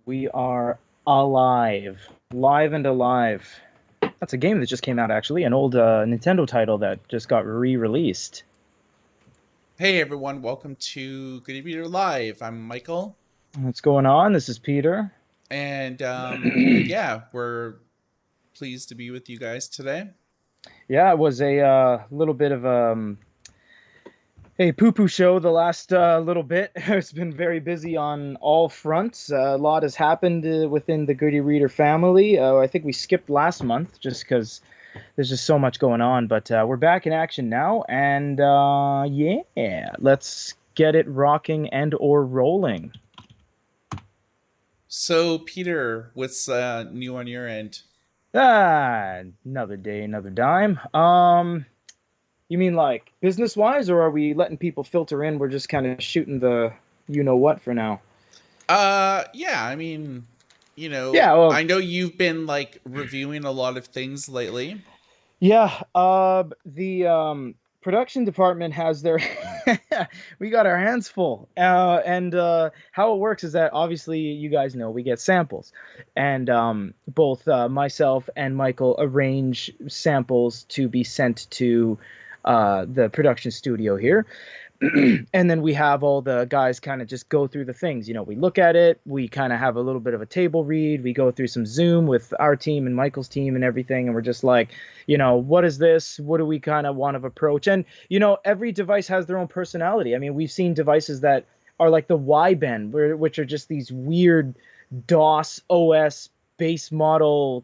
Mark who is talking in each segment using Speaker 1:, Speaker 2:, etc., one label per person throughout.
Speaker 1: We are alive. Live and alive. That's a game that just came out, actually. An old Nintendo title that just got re-released.
Speaker 2: Hey everyone, welcome to Good Evening Live. I'm Michael,
Speaker 1: What's going on? This is Peter.
Speaker 2: and yeah, we're pleased to be with you guys today.
Speaker 1: Yeah, it was a little bit of a poo-poo show the last little bit. It's been very busy on all fronts. A lot has happened within the Goody Reader family. I think we skipped last month just because there's just so much going on. But we're back in action now, and yeah, let's get it rocking and or rolling.
Speaker 2: So, Peter, what's new on your end?
Speaker 1: Another day, another dime. You mean like business wise, or are we letting people filter in? We're just kind of shooting the you know what for now.
Speaker 2: Yeah,
Speaker 1: Yeah, well,
Speaker 2: I know you've been like reviewing a lot of things lately.
Speaker 1: yeah. The production department has their we got our hands full. And how it works is that obviously you guys know we get samples, and both myself and Michael arrange samples to be sent to the production studio here. And then we have all the guys kind of just go through the things. We look at it, we kind of have a little bit of a table read, we go through some Zoom with our team and Michael's team and everything, and we're just like, what is this? What do we kind of want to approach? And every device has their own personality. I mean, we've seen devices that are like the Y-bend, which are just these weird DOS OS base model,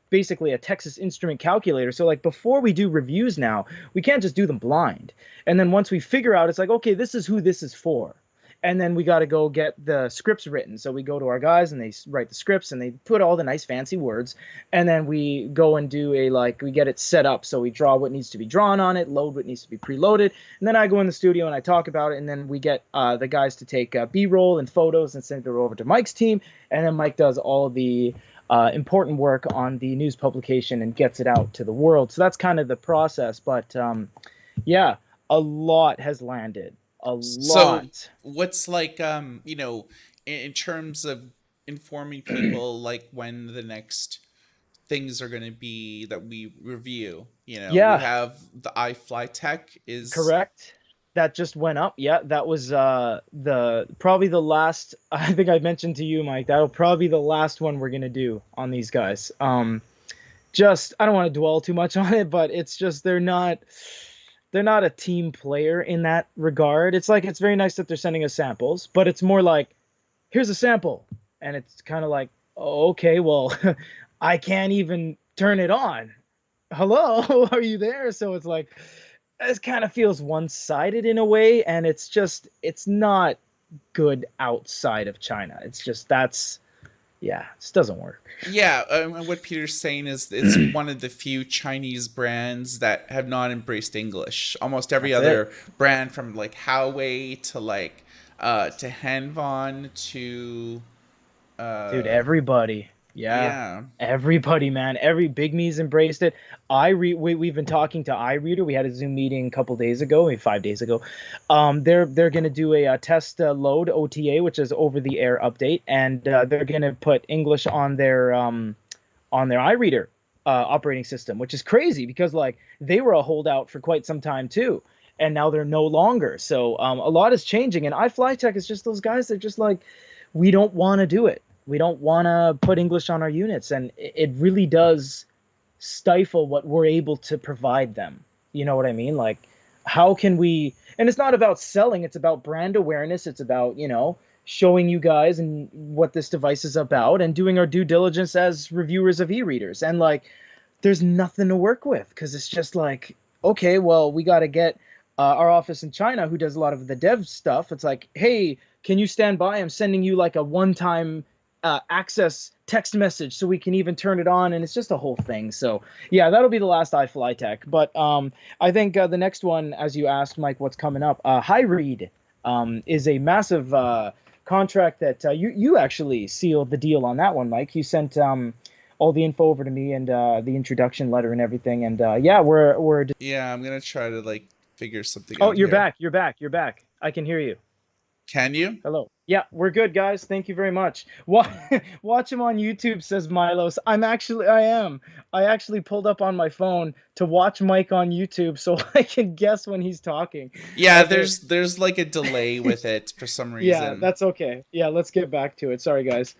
Speaker 1: basically a Texas Instrument calculator. So like before we do reviews now, we can't just do them blind. And then once we figure out, it's like, okay, this is who this is for. And then we got to go get the scripts written. So we go to our guys and they write the scripts and they put all the nice fancy words. And then we go and do we get it set up. So we draw what needs to be drawn on it, load what needs to be preloaded. And then I go in the studio and I talk about it. And then we get the guys to take B-roll and photos and send it over to Mike's team. And then Mike does all the important work on the news publication and gets it out to the world. So that's kind of the process. But yeah, a lot has landed. A
Speaker 2: So,
Speaker 1: lot.
Speaker 2: what's like in terms of informing people like when the next things are going to be that we review. We
Speaker 1: Yeah,
Speaker 2: have the iFly Tech is
Speaker 1: correct. That just went up. Yeah, that was the probably the last I think I mentioned to you, Mike. That'll probably be the last one we're gonna do on these guys. Just I don't want to dwell too much on it, but it's just they're not a team player in that regard. It's like it's very nice that they're sending us samples, but it's more like here's a sample, and it's kind of like, oh, okay, well, I can't even turn it on. Hello, are you there? So it's like it kind of feels one-sided in a way, and it's not good outside of China. It's just that's yeah, it just doesn't work.
Speaker 2: yeah. And what Peter's saying is it's one of the few Chinese brands that have not embraced English. Almost every
Speaker 1: That's it.
Speaker 2: other brand, from like Huawei to like to Hanvon to
Speaker 1: Dude,
Speaker 2: uh
Speaker 1: everybody. Yeah.
Speaker 2: yeah.
Speaker 1: Everybody, man. Every Big Me's embraced it. We've been talking to iReader. We had a Zoom meeting a couple days ago, maybe 5 days ago. They're gonna do a, test load OTA, which is over the air update, and they're gonna put English on their iReader operating system, which is crazy because like they were a holdout for quite some time too, and now they're no longer. So a lot is changing, and iFlyTech is just those guys. They're just like, we don't want to do it. We don't want to put English on our units, and it really does stifle what we're able to provide them. You know what I mean? Like, how can we? And it's not about selling; it's about brand awareness. It's about showing you guys and what this device is about, and doing our due diligence as reviewers of e-readers. And like, there's nothing to work with because it's just like, okay, well, we got to get our office in China who does a lot of the dev stuff. It's like, hey, can you stand by? I'm sending you like a one-time access text message so we can even turn it on, and it's just a whole thing. So yeah, that'll be the last iFly Tech. But I think the next one, as you asked, Mike, what's coming up? HyRead is a massive contract that you actually sealed the deal on that one, Mike. You sent all the info over to me and the introduction letter and everything. And yeah, we're.
Speaker 2: Yeah, I'm gonna try to like figure something
Speaker 1: Oh,
Speaker 2: out
Speaker 1: you're
Speaker 2: here.
Speaker 1: back. You're back. You're back. I can hear you.
Speaker 2: Can you?
Speaker 1: Hello. Yeah, we're good, guys. Thank you very much. Watch him on YouTube, says Milos. I am. I actually pulled up on my phone to watch Mike on YouTube so I can guess when he's talking.
Speaker 2: Yeah,
Speaker 1: Okay.
Speaker 2: there's like a delay with it for some
Speaker 1: Yeah,
Speaker 2: reason.
Speaker 1: that's okay. Yeah, let's get back to it. Sorry, guys.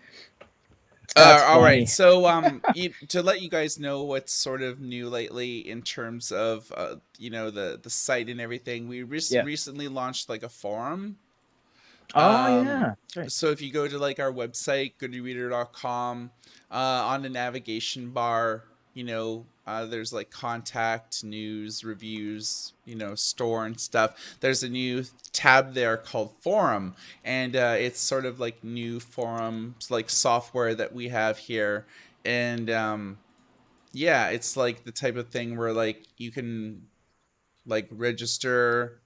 Speaker 1: That's
Speaker 2: All right.
Speaker 1: funny.
Speaker 2: So, to let you guys know what's sort of new lately in terms of, the site and everything, we
Speaker 1: Yeah.
Speaker 2: recently launched like a forum.
Speaker 1: Oh, yeah. That's right.
Speaker 2: So if you go to like our website, goodereader.com, on the navigation bar, there's like contact, news, reviews, store and stuff. There's a new tab there called forum, and it's sort of like new forums, like software that we have here. And yeah, it's like the type of thing where like you can like register,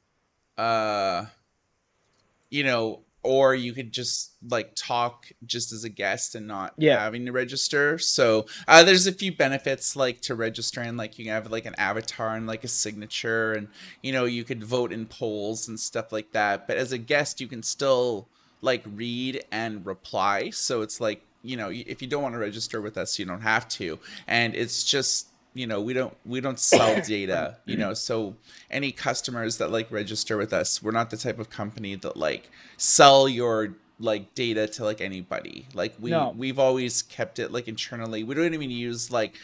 Speaker 2: uh, or you could just like talk just as a guest and not
Speaker 1: Yeah.
Speaker 2: having to register. So there's a few benefits like to registering, like you can have like an avatar and like a signature, and you could vote in polls and stuff like that. But as a guest, you can still like read and reply. So it's like, if you don't want to register with us, you don't have to. And it's just, we don't sell
Speaker 1: Pardon
Speaker 2: data,
Speaker 1: me.
Speaker 2: so any customers that like register with us, we're not the type of company that like sell your like data to like anybody. Like
Speaker 1: No,
Speaker 2: we've always kept it like internally. We don't even use like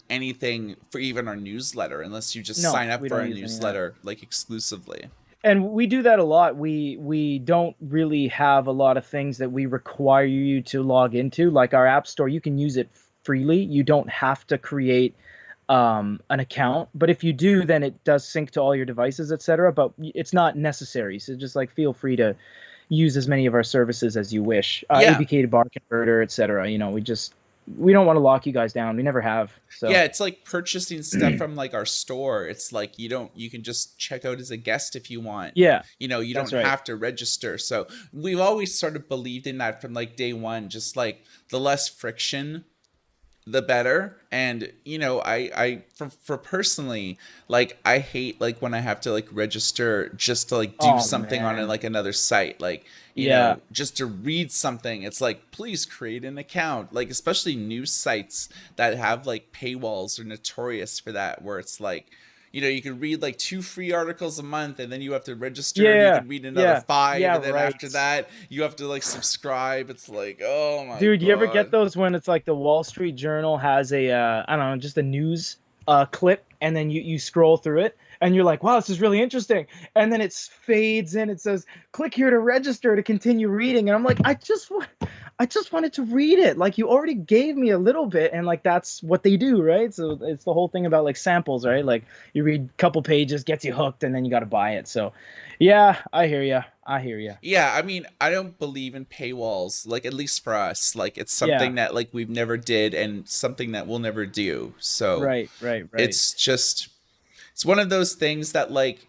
Speaker 2: anything for even our newsletter unless you just
Speaker 1: no,
Speaker 2: sign up
Speaker 1: we
Speaker 2: for
Speaker 1: don't
Speaker 2: our
Speaker 1: use any of that.
Speaker 2: newsletter like exclusively.
Speaker 1: And we do that a lot. We don't really have a lot of things that we require you to log into. Like our app store, you can use it freely. You don't have to create an account. But if you do, then it does sync to all your devices, etc. But it's not necessary. So just like feel free to use as many of our services as you wish.
Speaker 2: Yeah.
Speaker 1: APK to bar converter, etc. We don't want to lock you guys down. We never have. So
Speaker 2: Yeah, it's like purchasing stuff from like our store. It's like you can just check out as a guest if you want.
Speaker 1: yeah,
Speaker 2: You
Speaker 1: that's
Speaker 2: don't
Speaker 1: right.
Speaker 2: have to register. So we've always sort of believed in that from like day one, just like the less friction, the better. And I for personally, like I hate like when I have to like register just to like do
Speaker 1: Oh
Speaker 2: something on
Speaker 1: man.
Speaker 2: like another site, like
Speaker 1: Yeah.
Speaker 2: just to read something. It's like, please create an account. Like especially news sites that have like paywalls are notorious for that, where it's like, you can read like 2 free articles a month, and then you have to register, and you
Speaker 1: Yeah.
Speaker 2: can read another
Speaker 1: Yeah.
Speaker 2: five,
Speaker 1: Yeah,
Speaker 2: and then
Speaker 1: right.
Speaker 2: after that you have to like subscribe. It's like, oh my
Speaker 1: Dude, you ever get
Speaker 2: god.
Speaker 1: those when it's like the Wall Street Journal has a I don't know, just a news clip, and then you scroll through it and you're like, "Wow, this is really interesting." And then it fades in, it says, "Click here to register to continue reading." And I'm like, I just wanted to read it. Like you already gave me a little bit, and like that's what they do, right? So it's the whole thing about like samples, right? Like you read a couple pages, gets you hooked, and then you got to buy it. So, yeah, I hear you. I hear you.
Speaker 2: Yeah, I mean, I don't believe in paywalls, like at least for us. Like it's
Speaker 1: Yeah.
Speaker 2: something that like we've never did and something that we'll never do. So
Speaker 1: Right, right, right.
Speaker 2: it's just it's one of those things that like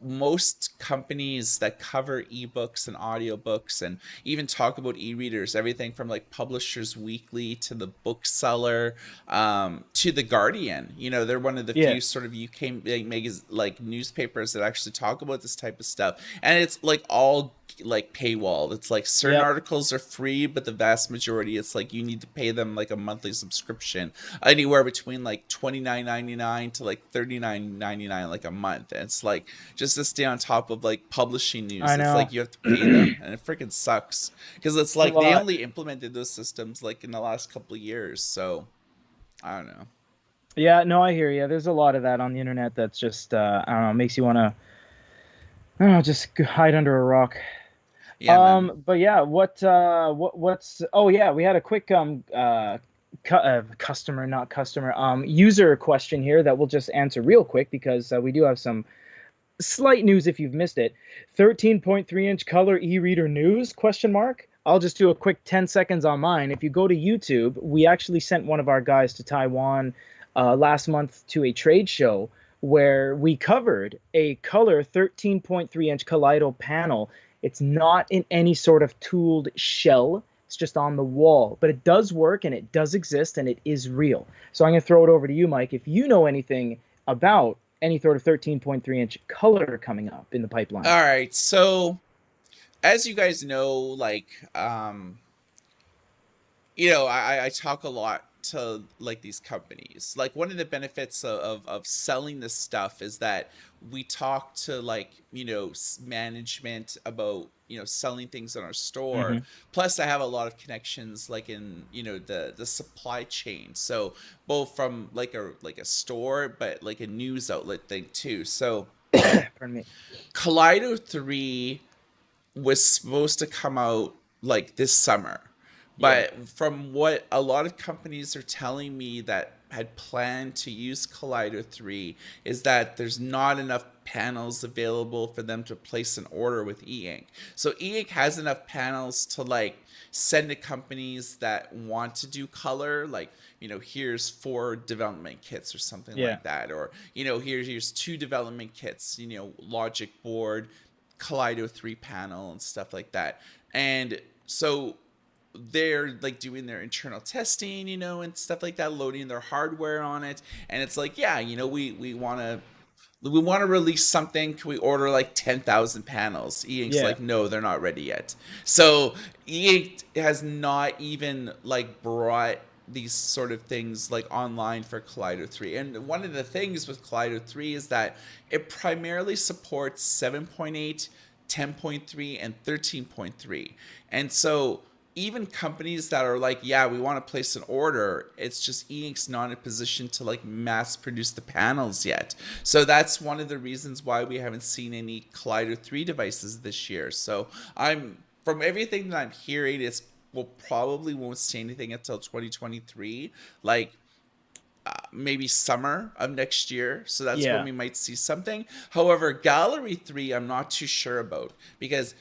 Speaker 2: most companies that cover ebooks and audiobooks and even talk about e-readers, everything from like Publishers Weekly to the Bookseller, to the Guardian, they're one of the
Speaker 1: Yeah.
Speaker 2: few sort of UK like newspapers that actually talk about this type of stuff. And it's like all like paywall. It's like certain
Speaker 1: Yep.
Speaker 2: articles are free, but the vast majority it's like you need to pay them like a monthly subscription, anywhere between like $29.99 to like $39.99 like a month. And it's like just to stay on top of like publishing news,
Speaker 1: I
Speaker 2: it's
Speaker 1: know.
Speaker 2: like you have to pay them, and it freaking sucks because it's
Speaker 1: It's a
Speaker 2: like they
Speaker 1: lot.
Speaker 2: only implemented those systems like in the last couple of years. So I don't know.
Speaker 1: Yeah, no, I hear you. There's a lot of that on the internet that's just I don't know, makes you want to I don't know, just hide under a rock.
Speaker 2: Yeah, man.
Speaker 1: But yeah, what's oh yeah, we had a quick customer, not customer, user question here that we'll just answer real quick because we do have some slight news if you've missed it. 13.3-inch color e-reader news question mark. I'll just do a quick 10 seconds on mine. If you go to YouTube, we actually sent one of our guys to Taiwan last month to a trade show where we covered a color 13.3-inch Kaleido panel. It's not in any sort of tooled shell. It's just on the wall, but it does work and it does exist and it is real. So I'm going to throw it over to you, Mike. If you know anything about any sort of 13.3-inch color coming up in the pipeline.
Speaker 2: All right, so as you guys know, like I talk a lot to like these companies. Like one of the benefits of selling this stuff is that we talk to like management about selling things in our store.
Speaker 1: Hmm.
Speaker 2: Plus, I have a lot of connections like in the supply chain. So both from like a store, but like a news outlet thing too. So
Speaker 1: Pardon me.
Speaker 2: Kaleido 3 was supposed to come out like this summer.
Speaker 1: Yeah.
Speaker 2: But from what a lot of companies are telling me that had planned to use Kaleido 3 is that there's not enough panels available for them to place an order with E Ink. So E Ink has enough panels to like send to companies that want to do color, like here's 4 development kits or something
Speaker 1: Yeah.
Speaker 2: like that, or here's 2 development kits, logic board, Kaleido 3 panel and stuff like that. And so they're like doing their internal testing, and stuff like that, loading their hardware on it. And it's like, yeah, we want to release something. Can we order like 10,000 panels? E Ink's
Speaker 1: Yeah.
Speaker 2: like, no, they're not ready yet. So E Ink has not even like brought these sort of things like online for Kaleido 3. And one of the things with Kaleido 3 is that it primarily supports 7.8, 10.3, and 13.3. And so even companies that are like, yeah, we want to place an order, it's just E Ink's not in a position to like mass produce the panels yet. So that's one of the reasons why we haven't seen any Kaleido 3 devices this year. So from everything that I'm hearing, we'll probably won't see anything until 2023, like maybe summer of next year. So that's when
Speaker 1: Yeah.
Speaker 2: we might see something. However, Gallery 3, I'm not too sure about because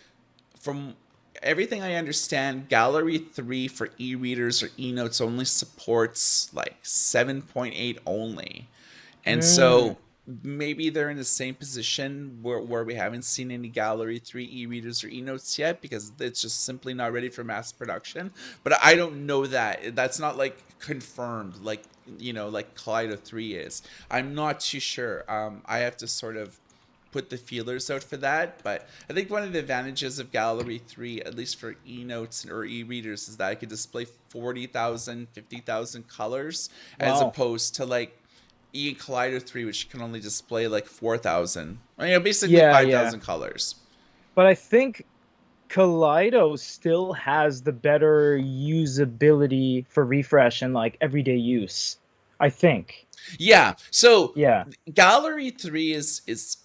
Speaker 2: from everything I understand, Gallery 3 for e-readers or e-notes only supports like 7.8 only. And
Speaker 1: Mm.
Speaker 2: so maybe they're in the same position where we haven't seen any Gallery 3 e-readers or e-notes yet because it's just simply not ready for mass production. But I don't know that. That's not like confirmed like like Kaleido 3 is. I'm not too sure. I have to sort of put the feelers out for that. But I think one of the advantages of Gallery 3, at least for e-notes or e-readers, is that I could display 40,000, 50,000 colors as
Speaker 1: Wow.
Speaker 2: opposed to like E INK Kaleido 3, which can only display like 4,000. Basically
Speaker 1: Yeah, yeah.
Speaker 2: 5,000 colors.
Speaker 1: But I think Kaleido still has the better usability for refresh and like everyday use. I think.
Speaker 2: Yeah. So
Speaker 1: Yeah.
Speaker 2: Gallery 3 is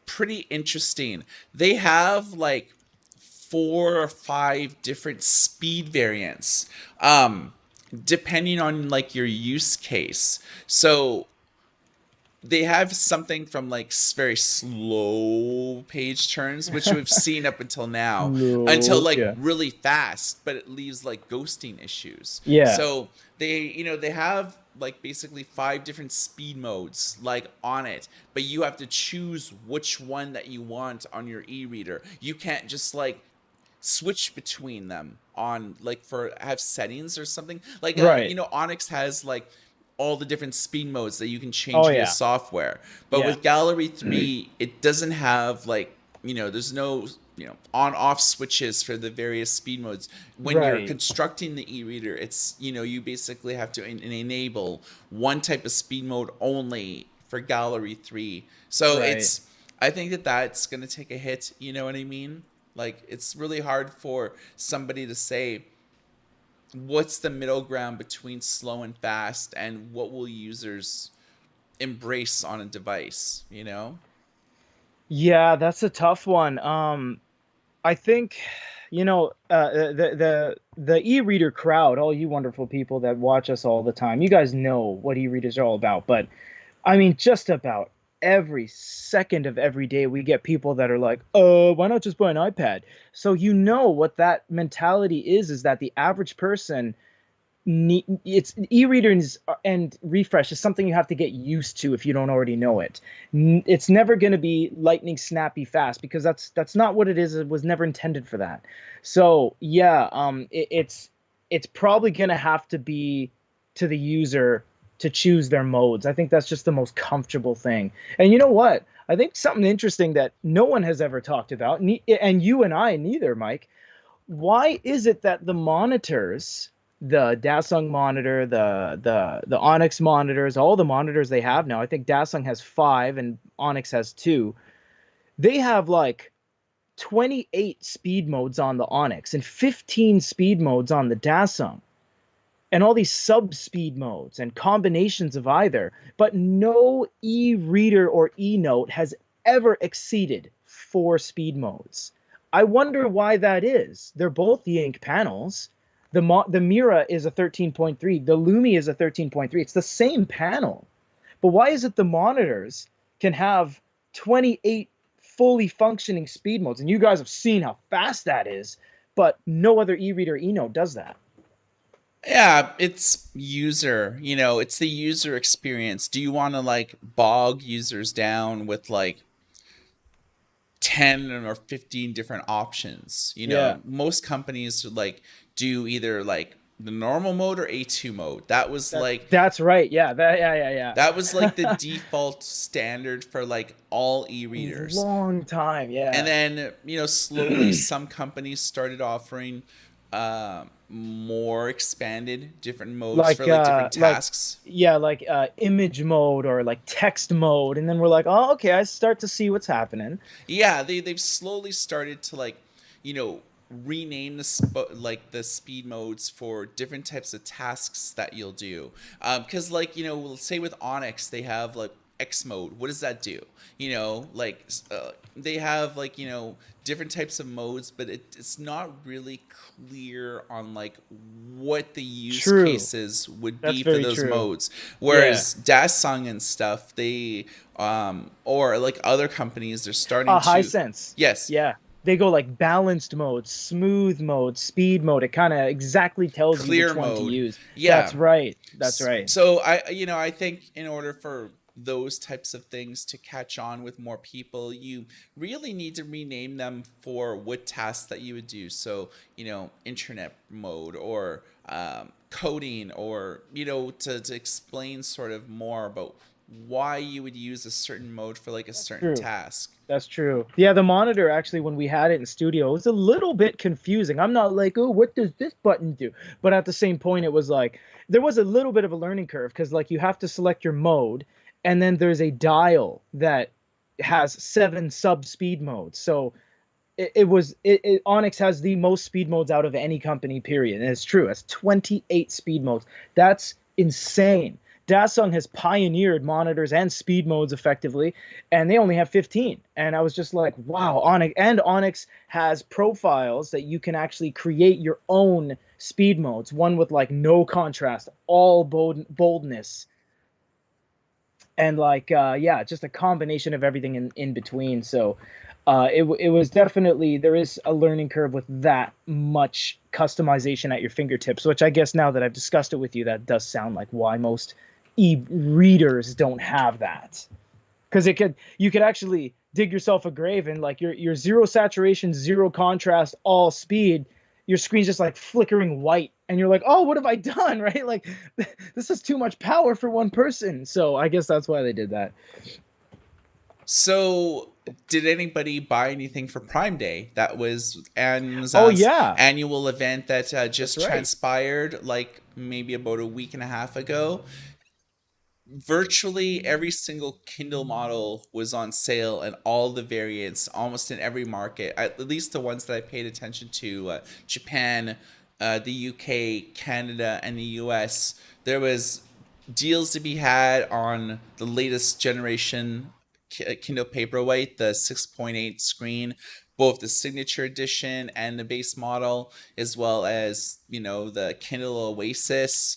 Speaker 2: pretty interesting. They have like 4 or 5 different speed variants, depending on like your use case. So they have something from like very slow page turns, which we've seen up until now, until
Speaker 1: Slow.
Speaker 2: like
Speaker 1: Yeah.
Speaker 2: really fast, but it leaves like ghosting issues.
Speaker 1: Yeah.
Speaker 2: So they have like basically 5 different speed modes like on it, but you have to choose which one that you want on your e-reader. You can't just like switch between them on like for have settings or something like
Speaker 1: Right.
Speaker 2: Onyx has like all the different speed modes that you can
Speaker 1: Oh
Speaker 2: change via
Speaker 1: yeah.
Speaker 2: software, but
Speaker 1: Yeah.
Speaker 2: with Gallery 3 it doesn't have like there's no on off switches for the various speed modes. When you're
Speaker 1: Right.
Speaker 2: constructing the e-reader, it's you basically have to enable one type of speed mode only for Gallery 3. So
Speaker 1: Right.
Speaker 2: it's I think that that's going to take a hit, you know what I mean? Like it's really hard for somebody to say what's the middle ground between slow and fast and what will users embrace on a device.
Speaker 1: Yeah, that's a tough one. I think, the e-reader crowd, all you wonderful people that watch us all the time, you guys know what e-readers are all about. But I mean, just about every second of every day, we get people that are like, why not just buy an iPad? So you know what that mentality is that the average person it's e-readers and refresh is something you have to get used to if you don't already know it. It's never going to be lightning snappy fast because that's not what it is. It was never intended for that. So yeah, it's probably going to have to be to the user to choose their modes. I think that's just the most comfortable thing. And you know what? I think something interesting that no one has ever talked about, and you and I neither, Mike. Why is it that the monitors, the Dasung monitor, the Onyx monitors, all the monitors they have now, I think Dasung has 5 and Onyx has 2. They have like 28 speed modes on the Onyx and 15 speed modes on the Dasung, and all these sub speed modes and combinations of either, but no e-reader or e-note has ever exceeded 4 speed modes. I wonder why that is. They're both the ink panels. The Mira is a 13.3, the Lumi is a 13.3. It's the same panel. But why is it the monitors can have 28 fully functioning speed modes? And you guys have seen how fast that is, but no other e-reader e-note does that.
Speaker 2: Yeah, it's user, it's the user experience. Do you want to like bog users down with like 10 or 15 different options?
Speaker 1: Yeah.
Speaker 2: Most companies like do either like the normal mode or A2 mode. That was like
Speaker 1: That's right. Yeah. Yeah.
Speaker 2: that was like the default standard for like all e-readers.
Speaker 1: Long time.
Speaker 2: And
Speaker 1: Yeah.
Speaker 2: then, slowly some companies started offering more expanded different modes for like different tasks.
Speaker 1: Yeah, like image mode or like text mode, and then we're like, oh, okay, I start to see what's happening.
Speaker 2: Yeah, they've slowly started to like, you know, rename like the speed modes for different types of tasks that you'll do. Because like, say with Onyx, they have like X mode. What does that do? Like they have like, different types of modes, but it's not really clear on like what the use
Speaker 1: True.
Speaker 2: cases would
Speaker 1: That's
Speaker 2: be for
Speaker 1: very
Speaker 2: those
Speaker 1: true.
Speaker 2: modes.
Speaker 1: Yeah.
Speaker 2: Whereas Dasung and stuff, they or like other companies, they're starting
Speaker 1: High
Speaker 2: to,
Speaker 1: sense.
Speaker 2: yes,
Speaker 1: Yeah. They go like balanced mode, smooth mode, speed mode. It kind of exactly tells you
Speaker 2: clear
Speaker 1: which one to
Speaker 2: mode.
Speaker 1: use.
Speaker 2: Yeah.
Speaker 1: That's right. That's right.
Speaker 2: So I think in order for those types of things to catch on with more people, you really need to rename them for what tasks that you would do. So, internet mode or coding, or, to explain sort of more about why you would use a certain mode for like a certain
Speaker 1: True.
Speaker 2: task.
Speaker 1: That's true. Yeah, the monitor actually, when we had it in studio, it was a little bit confusing. I'm not like, oh, what does this button do? But at the same point, it was like there was a little bit of a learning curve because like you have to select your mode, and then there's a dial that has 7 sub-speed modes. So Onyx has the most speed modes out of any company, period. And it's true. It's 28 speed modes. That's insane. Dasung has pioneered monitors and speed modes effectively, and they only have 15. And I was just like, wow, Onyx has profiles that you can actually create your own speed modes, one with like no contrast, all boldness, and like yeah, just a combination of everything in between. So it was definitely, there is a learning curve with that much customization at your fingertips, which I guess now that I've discussed it with you, that does sound like why most e-readers don't have that, because you could actually dig yourself a grave and like your zero saturation, zero contrast, all speed, your screen's just like flickering white, and you're like, oh, what have I done? Right? Like this is too much power for one person. So I guess that's why they did that.
Speaker 2: So, did anybody buy anything for Prime Day? That was
Speaker 1: Oh
Speaker 2: Amazon's
Speaker 1: yeah,
Speaker 2: annual event that
Speaker 1: that's
Speaker 2: just
Speaker 1: right.
Speaker 2: transpired like maybe about a week and a half ago. Virtually every single Kindle model was on sale, and all the variants, almost in every market, at least the ones that I paid attention to, Japan, the UK, Canada, and the US. There was deals to be had on the latest generation Kindle Paperwhite, the 6.8 screen, both the signature edition and the base model, as well as the Kindle Oasis.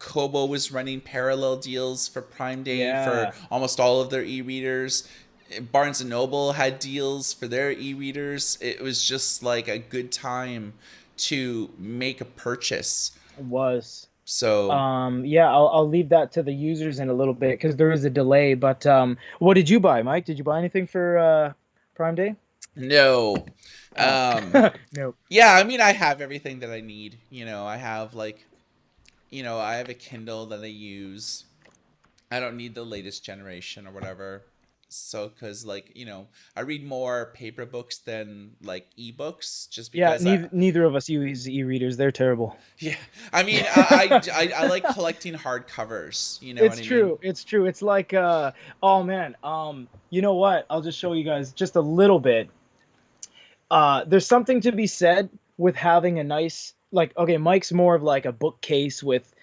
Speaker 2: Kobo was running parallel deals for Prime Day for
Speaker 1: Yeah,
Speaker 2: almost all of their e-readers. Barnes and Noble had deals for their e-readers. It was just like a good time to make a purchase.
Speaker 1: it was.
Speaker 2: So,
Speaker 1: Yeah, I'll leave that to the users in a little bit because there is a delay. But what did you buy, Mike? Did you buy anything for Prime Day?
Speaker 2: no.
Speaker 1: Oh,
Speaker 2: Um,
Speaker 1: no.
Speaker 2: yeah, I mean, I have everything that I need. I have like, I have a Kindle that I use. I don't need the latest generation or whatever. So, because like I read more paper books than like ebooks, just
Speaker 1: Yeah,
Speaker 2: because I
Speaker 1: neither of us use e-readers. They're terrible.
Speaker 2: yeah. I mean, I like collecting hardcovers. You know what
Speaker 1: It's
Speaker 2: I mean?
Speaker 1: true. It's true. It's like oh man, you know what? I'll just show you guys just a little bit. There's something to be said with having a nice, like, okay, Mike's more of like a bookcase with,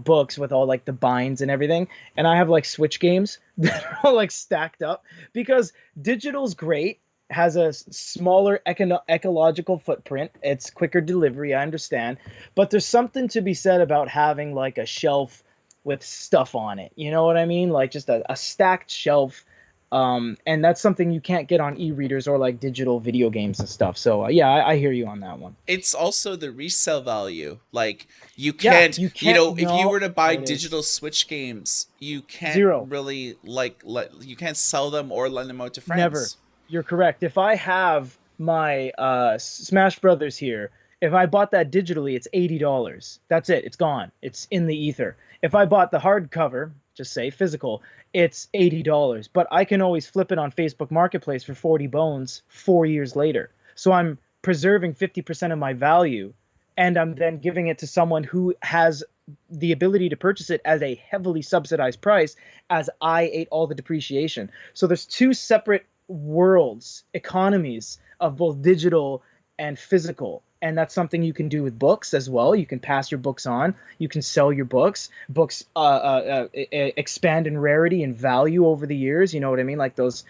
Speaker 1: books with all like the binds and everything, and I have like Switch games that are all like stacked up because digital's great, has a smaller ecological footprint, it's quicker delivery, I understand, but there's something to be said about having like a shelf with stuff on it. You know what I mean? Like just a stacked shelf, and that's something you can't get on e-readers or like digital video games and stuff. So yeah, I hear you on that one.
Speaker 2: It's also the resale value. Like you
Speaker 1: Yeah,
Speaker 2: can't,
Speaker 1: you can't.
Speaker 2: if you
Speaker 1: No,
Speaker 2: were to buy
Speaker 1: it is
Speaker 2: digital Switch games, you can't
Speaker 1: zero.
Speaker 2: really you can't sell them or lend them out to
Speaker 1: Never.
Speaker 2: friends.
Speaker 1: You're correct. If I have my Smash Brothers here, if I bought that digitally, it's $80. That's it. It's gone. It's in the ether. If I bought the hardcover, just say physical, it's $80. But I can always flip it on Facebook Marketplace for 40 bones 4 years later. So I'm preserving 50% of my value, and I'm then giving it to someone who has the ability to purchase it as a heavily subsidized price, as I ate all the depreciation. So there's two separate worlds, economies of both digital and physical. And that's something you can do with books as well. You can pass your books on. You can sell your books. Books expand in rarity and value over the years. You know what I mean? Like those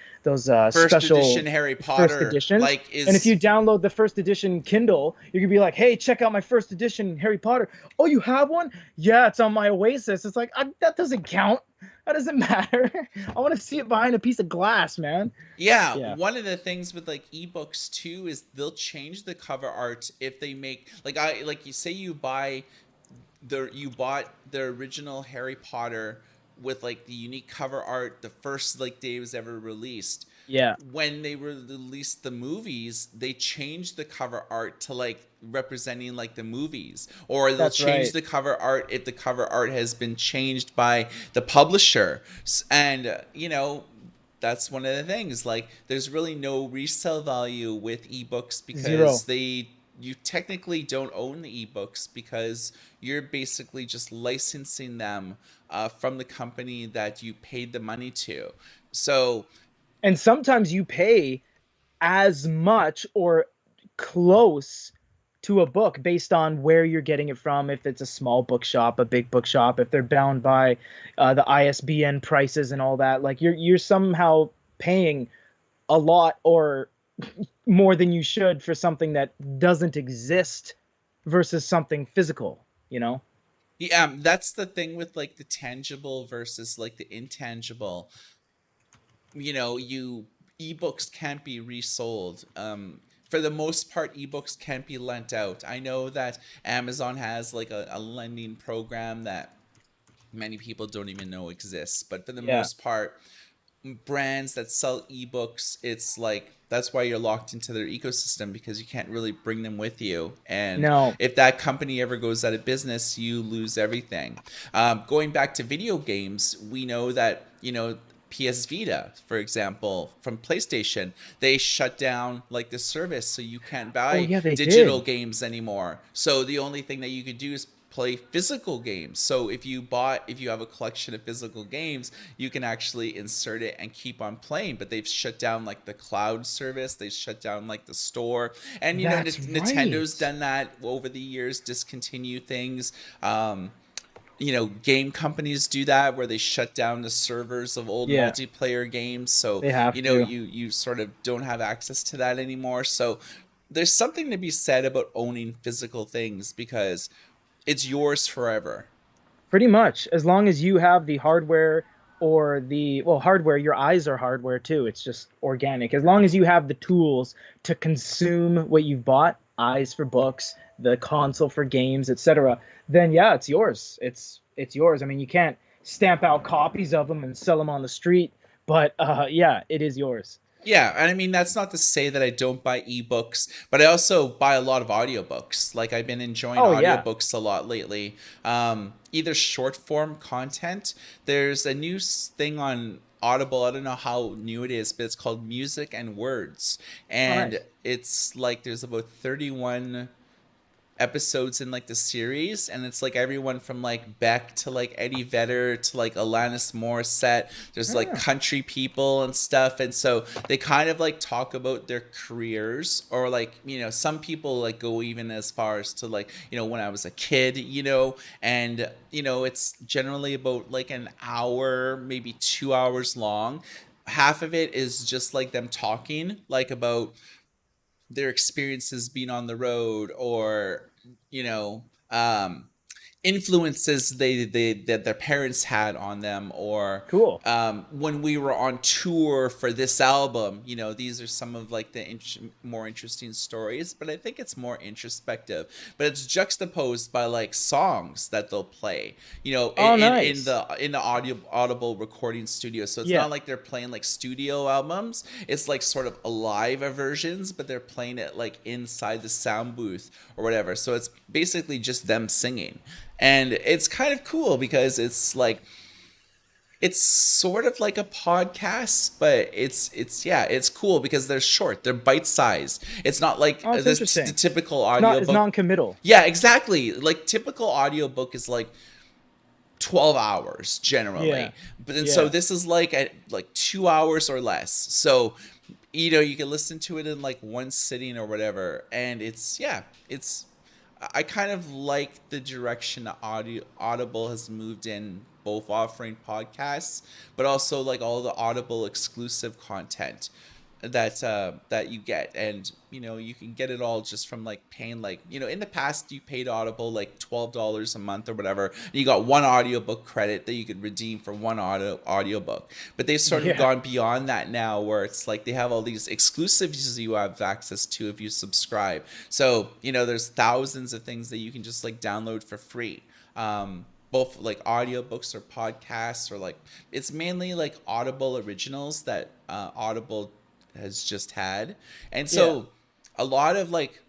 Speaker 2: First edition
Speaker 1: special
Speaker 2: Harry
Speaker 1: first
Speaker 2: Potter
Speaker 1: editions.
Speaker 2: like
Speaker 1: And if
Speaker 2: is
Speaker 1: you download the first edition Kindle, you can be like, "Hey, check out my first edition Harry Potter." Oh, you have one? Yeah, it's on my Oasis. It's like that doesn't count. That doesn't matter. I want to see it behind a piece of glass, man.
Speaker 2: yeah,
Speaker 1: Yeah.
Speaker 2: one of the things with like ebooks too is they'll change the cover art if they make like you say you buy you bought the original Harry Potter with like the unique cover art the first like day it was ever released.
Speaker 1: Yeah,
Speaker 2: When they released the movies, they changed the cover art to like representing like the movies, or they'll
Speaker 1: that's
Speaker 2: change
Speaker 1: right.
Speaker 2: the cover art if the cover art has been changed by the publisher. And that's one of the things. Like, there's really no resale value with ebooks because
Speaker 1: Zero.
Speaker 2: you technically don't own the ebooks because you're basically just licensing them from the company that you paid the money to. So
Speaker 1: And sometimes you pay as much or close to a book based on where you're getting it from. If it's a small bookshop, a big bookshop, if they're bound by the ISBN prices and all that, like you're somehow paying a lot or more than you should for something that doesn't exist versus something physical, you know?
Speaker 2: yeah, that's the thing with like the tangible versus like the intangible. You ebooks can't be resold. For the most part, ebooks can't be lent out. I know that Amazon has like a lending program that many people don't even know exists, but for the
Speaker 1: Yeah.
Speaker 2: most part, brands that sell ebooks, it's like that's why you're locked into their ecosystem because you can't really bring them with you. And
Speaker 1: No.
Speaker 2: if that company ever goes out of business, you lose everything. Going back to video games, we know that PS Vita, for example, from PlayStation, they shut down like the service, so you can't
Speaker 1: Oh
Speaker 2: buy
Speaker 1: yeah, they
Speaker 2: digital
Speaker 1: did.
Speaker 2: games anymore. So the only thing that you could do is play physical games. So if you have a collection of physical games, you can actually insert it and keep on playing. But they've shut down like the cloud service, they've shut down like the store. And
Speaker 1: That's
Speaker 2: Nintendo's
Speaker 1: right.
Speaker 2: done that over the years, discontinue things. Game companies do that where they shut down the servers of old
Speaker 1: Yeah,
Speaker 2: multiplayer games. So,
Speaker 1: they have to.
Speaker 2: you sort of don't have access to that anymore. So there's something to be said about owning physical things because it's yours forever.
Speaker 1: Pretty much, as long as you have the hardware or well, hardware, your eyes are hardware too. It's just organic. As long as you have the tools to consume what you've bought, eyes for books, the console for games, etc., then yeah, it's yours. It's yours. I mean, you can't stamp out copies of them and sell them on the street, but yeah, it is yours.
Speaker 2: Yeah, and I mean that's not to say that I don't buy ebooks, but I also buy a lot of audiobooks. Like I've been enjoying
Speaker 1: Oh yeah.
Speaker 2: audiobooks a lot lately. Either short form content. There's a new thing on Audible. I don't know how new it is, but it's called Music and Words,
Speaker 1: Oh
Speaker 2: and
Speaker 1: nice.
Speaker 2: it's like there's about 31 episodes in like the series, and it's like everyone from like Beck to like Eddie Vedder to like Alanis Morissette. There's like
Speaker 1: Oh,
Speaker 2: country people and stuff, and so they kind of like talk about their careers, or like some people like go even as far as to like when I was a kid, and it's generally about like an hour, maybe 2 hours long. Half of it is just like them talking like about their experiences being on the road, or you know um influences that their parents had on them, or
Speaker 1: cool.
Speaker 2: when we were on tour for this album. These are some of like the more interesting stories, but I think it's more introspective, but it's juxtaposed by like songs that they'll play,
Speaker 1: Oh
Speaker 2: in
Speaker 1: nice.
Speaker 2: the audible recording studio. So it's
Speaker 1: Yeah.
Speaker 2: not like they're playing like studio albums. It's like sort of live versions, but they're playing it like inside the sound booth or whatever. So it's basically just them singing, and it's kind of cool because it's sort of like a podcast, but it's cool because they're short, they're bite sized. It's not like
Speaker 1: Oh, it's
Speaker 2: the
Speaker 1: interesting.
Speaker 2: typical
Speaker 1: It's
Speaker 2: audiobook.
Speaker 1: non-committal.
Speaker 2: Yeah, exactly. Like typical audiobook is like 12 hours
Speaker 1: Yeah.
Speaker 2: generally, but then so
Speaker 1: Yeah.
Speaker 2: this is like at like 2 hours or less. So you can listen to it in like one sitting or whatever, and it's I kind of like the direction that Audible has moved in, both offering podcasts, but also like all the Audible exclusive content that you get. And you can get it all just from like paying, like in the past you paid Audible like $12 a month or whatever, and you got one audiobook credit that you could redeem for one audiobook. But they've sort of
Speaker 1: Yeah.
Speaker 2: gone beyond that now, where it's like they have all these exclusives you have access to if you subscribe. So there's thousands of things that you can just like download for free, both like audiobooks or podcasts, or like it's mainly like Audible originals that Audible has just had. And
Speaker 1: Yeah.
Speaker 2: so a lot of like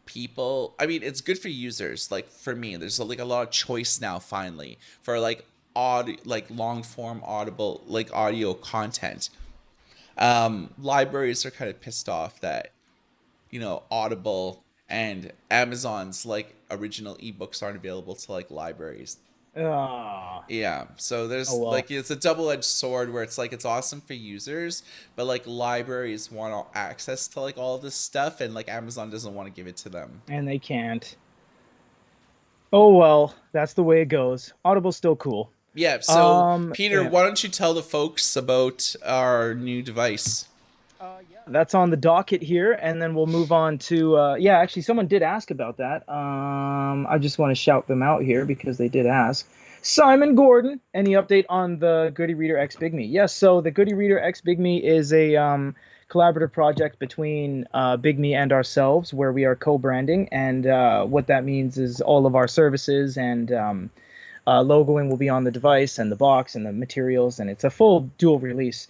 Speaker 2: people, I mean, it's good for users. Like for me, there's like a lot of choice now finally for like like long form Audible like audio content. Libraries are kind of pissed off that Audible and Amazon's like original ebooks aren't available to like libraries.
Speaker 1: Ah.
Speaker 2: Yeah, so
Speaker 1: Oh
Speaker 2: there's
Speaker 1: well.
Speaker 2: like it's a double-edged sword, where it's like it's awesome for users, but like libraries want access to like all this stuff, and like Amazon doesn't want to give it to them.
Speaker 1: And they can't. Oh well, that's the way it goes. Audible's still cool.
Speaker 2: Yeah, so Peter,
Speaker 1: Yeah.
Speaker 2: why don't you tell the folks about our new device?
Speaker 1: Yeah, that's on the docket here, and then we'll move on to yeah, actually someone did ask about that. I just want to shout them out here because they did ask. Simon Gordon, any update on the Goody Reader X Bigme? Yes, so the Goody Reader X Bigme is a collaborative project between Bigme and ourselves, where we are co-branding, and what that means is all of our services and logoing will be on the device and the box and the materials, and it's a full dual release.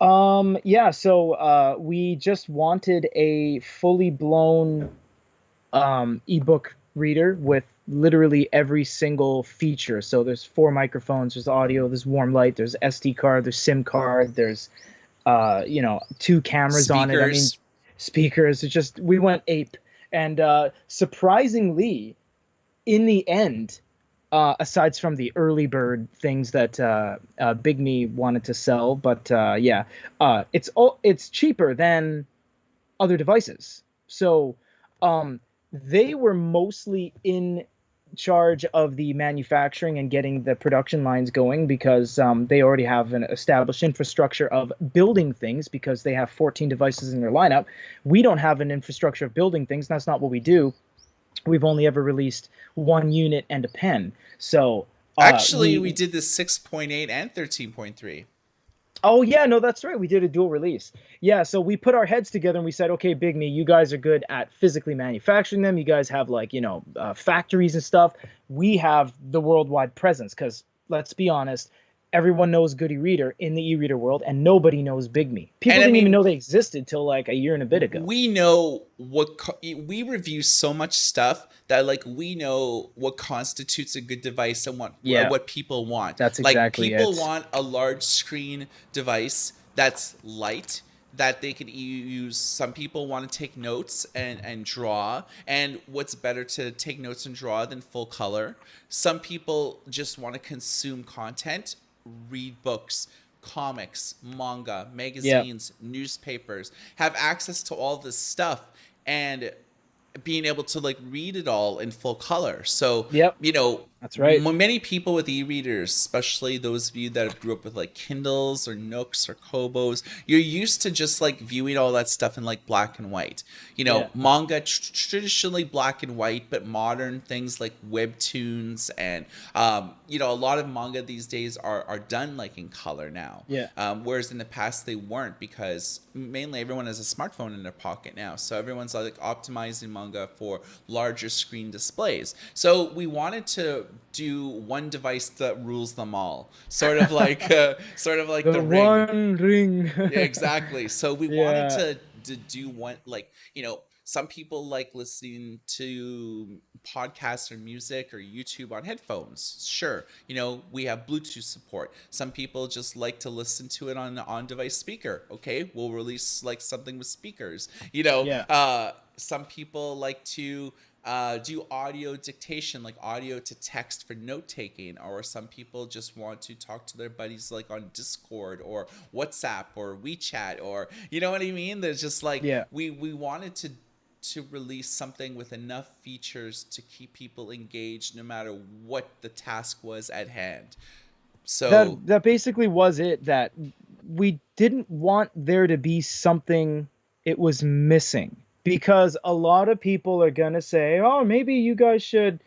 Speaker 1: Yeah, so we just wanted a fully blown ebook reader with literally every single feature. So there's four microphones, there's audio, there's warm light, there's SD card, there's SIM card, there's two cameras on it. I mean,
Speaker 2: Speakers.
Speaker 1: speakers. It's just we went ape. And surprisingly, in the end, aside from the early bird things that Big Me wanted to sell, but yeah, it's cheaper than other devices. So they were mostly in charge of the manufacturing and getting the production lines going because they already have an established infrastructure of building things because they have 14 devices in their lineup. We don't have an infrastructure of building things. That's not what we do. We've only ever released one unit and a pen. So
Speaker 2: Actually,
Speaker 1: we
Speaker 2: we did the 6.8 and 13.3.
Speaker 1: oh yeah, no, that's right. We did a dual release. Yeah, so we put our heads together and we said, okay, Big Me, you guys are good at physically manufacturing them. You guys have like factories and stuff. We have the worldwide presence because let's be honest, everyone knows Good e-reader in the e-reader world, and nobody knows Bigme. People
Speaker 2: And I
Speaker 1: didn't even
Speaker 2: mean,
Speaker 1: know they existed till like a year and a bit ago.
Speaker 2: we know we review so much stuff that like we know what constitutes a good device and
Speaker 1: Yeah,
Speaker 2: what people want.
Speaker 1: that's
Speaker 2: Like
Speaker 1: exactly
Speaker 2: people
Speaker 1: it.
Speaker 2: want a large screen device that's light, that they can use. Some people want to take notes and draw, and what's better to take notes and draw than full color. Some people just want to consume content, read books, comics, manga,
Speaker 1: Yeah.
Speaker 2: magazines, newspapers, have access to all this stuff, and being able to like read it all in full color. So,
Speaker 1: Yep.
Speaker 2: you know,
Speaker 1: That's right.
Speaker 2: many people with e-readers, especially those of you that have grew up with like Kindles or Nooks or Kobos, you're used to just like viewing all that stuff in like black and white. You know,
Speaker 1: Yeah.
Speaker 2: manga traditionally black and white, but modern things like webtoons and you know, a lot of manga these days are done like in color now.
Speaker 1: Yeah.
Speaker 2: Whereas in the past they weren't, because mainly everyone has a smartphone in their pocket now, so everyone's like optimizing manga for larger screen displays. So we wanted to do one device that rules them all, sort of like
Speaker 1: The
Speaker 2: the ring.
Speaker 1: one ring.
Speaker 2: Yeah, exactly. So we wanted
Speaker 1: Yeah.
Speaker 2: to do one, like, you know, some people like listening to podcasts or music or YouTube on headphones. Sure, you know, we have Bluetooth support. Some people just like to listen to it on an on-device speaker. Okay, we'll release like something with speakers. You know,
Speaker 1: Yeah.
Speaker 2: some people like to do audio dictation, like audio to text for note taking, or some people just want to talk to their buddies like on Discord or WhatsApp or WeChat, or you know what I mean. There's just like
Speaker 1: Yeah.
Speaker 2: we wanted to release something with enough features to keep people engaged no matter what the task was at hand. So
Speaker 1: That basically was it, that we didn't want there to be something it was missing, because a lot of people are going to say, "Oh, maybe you guys should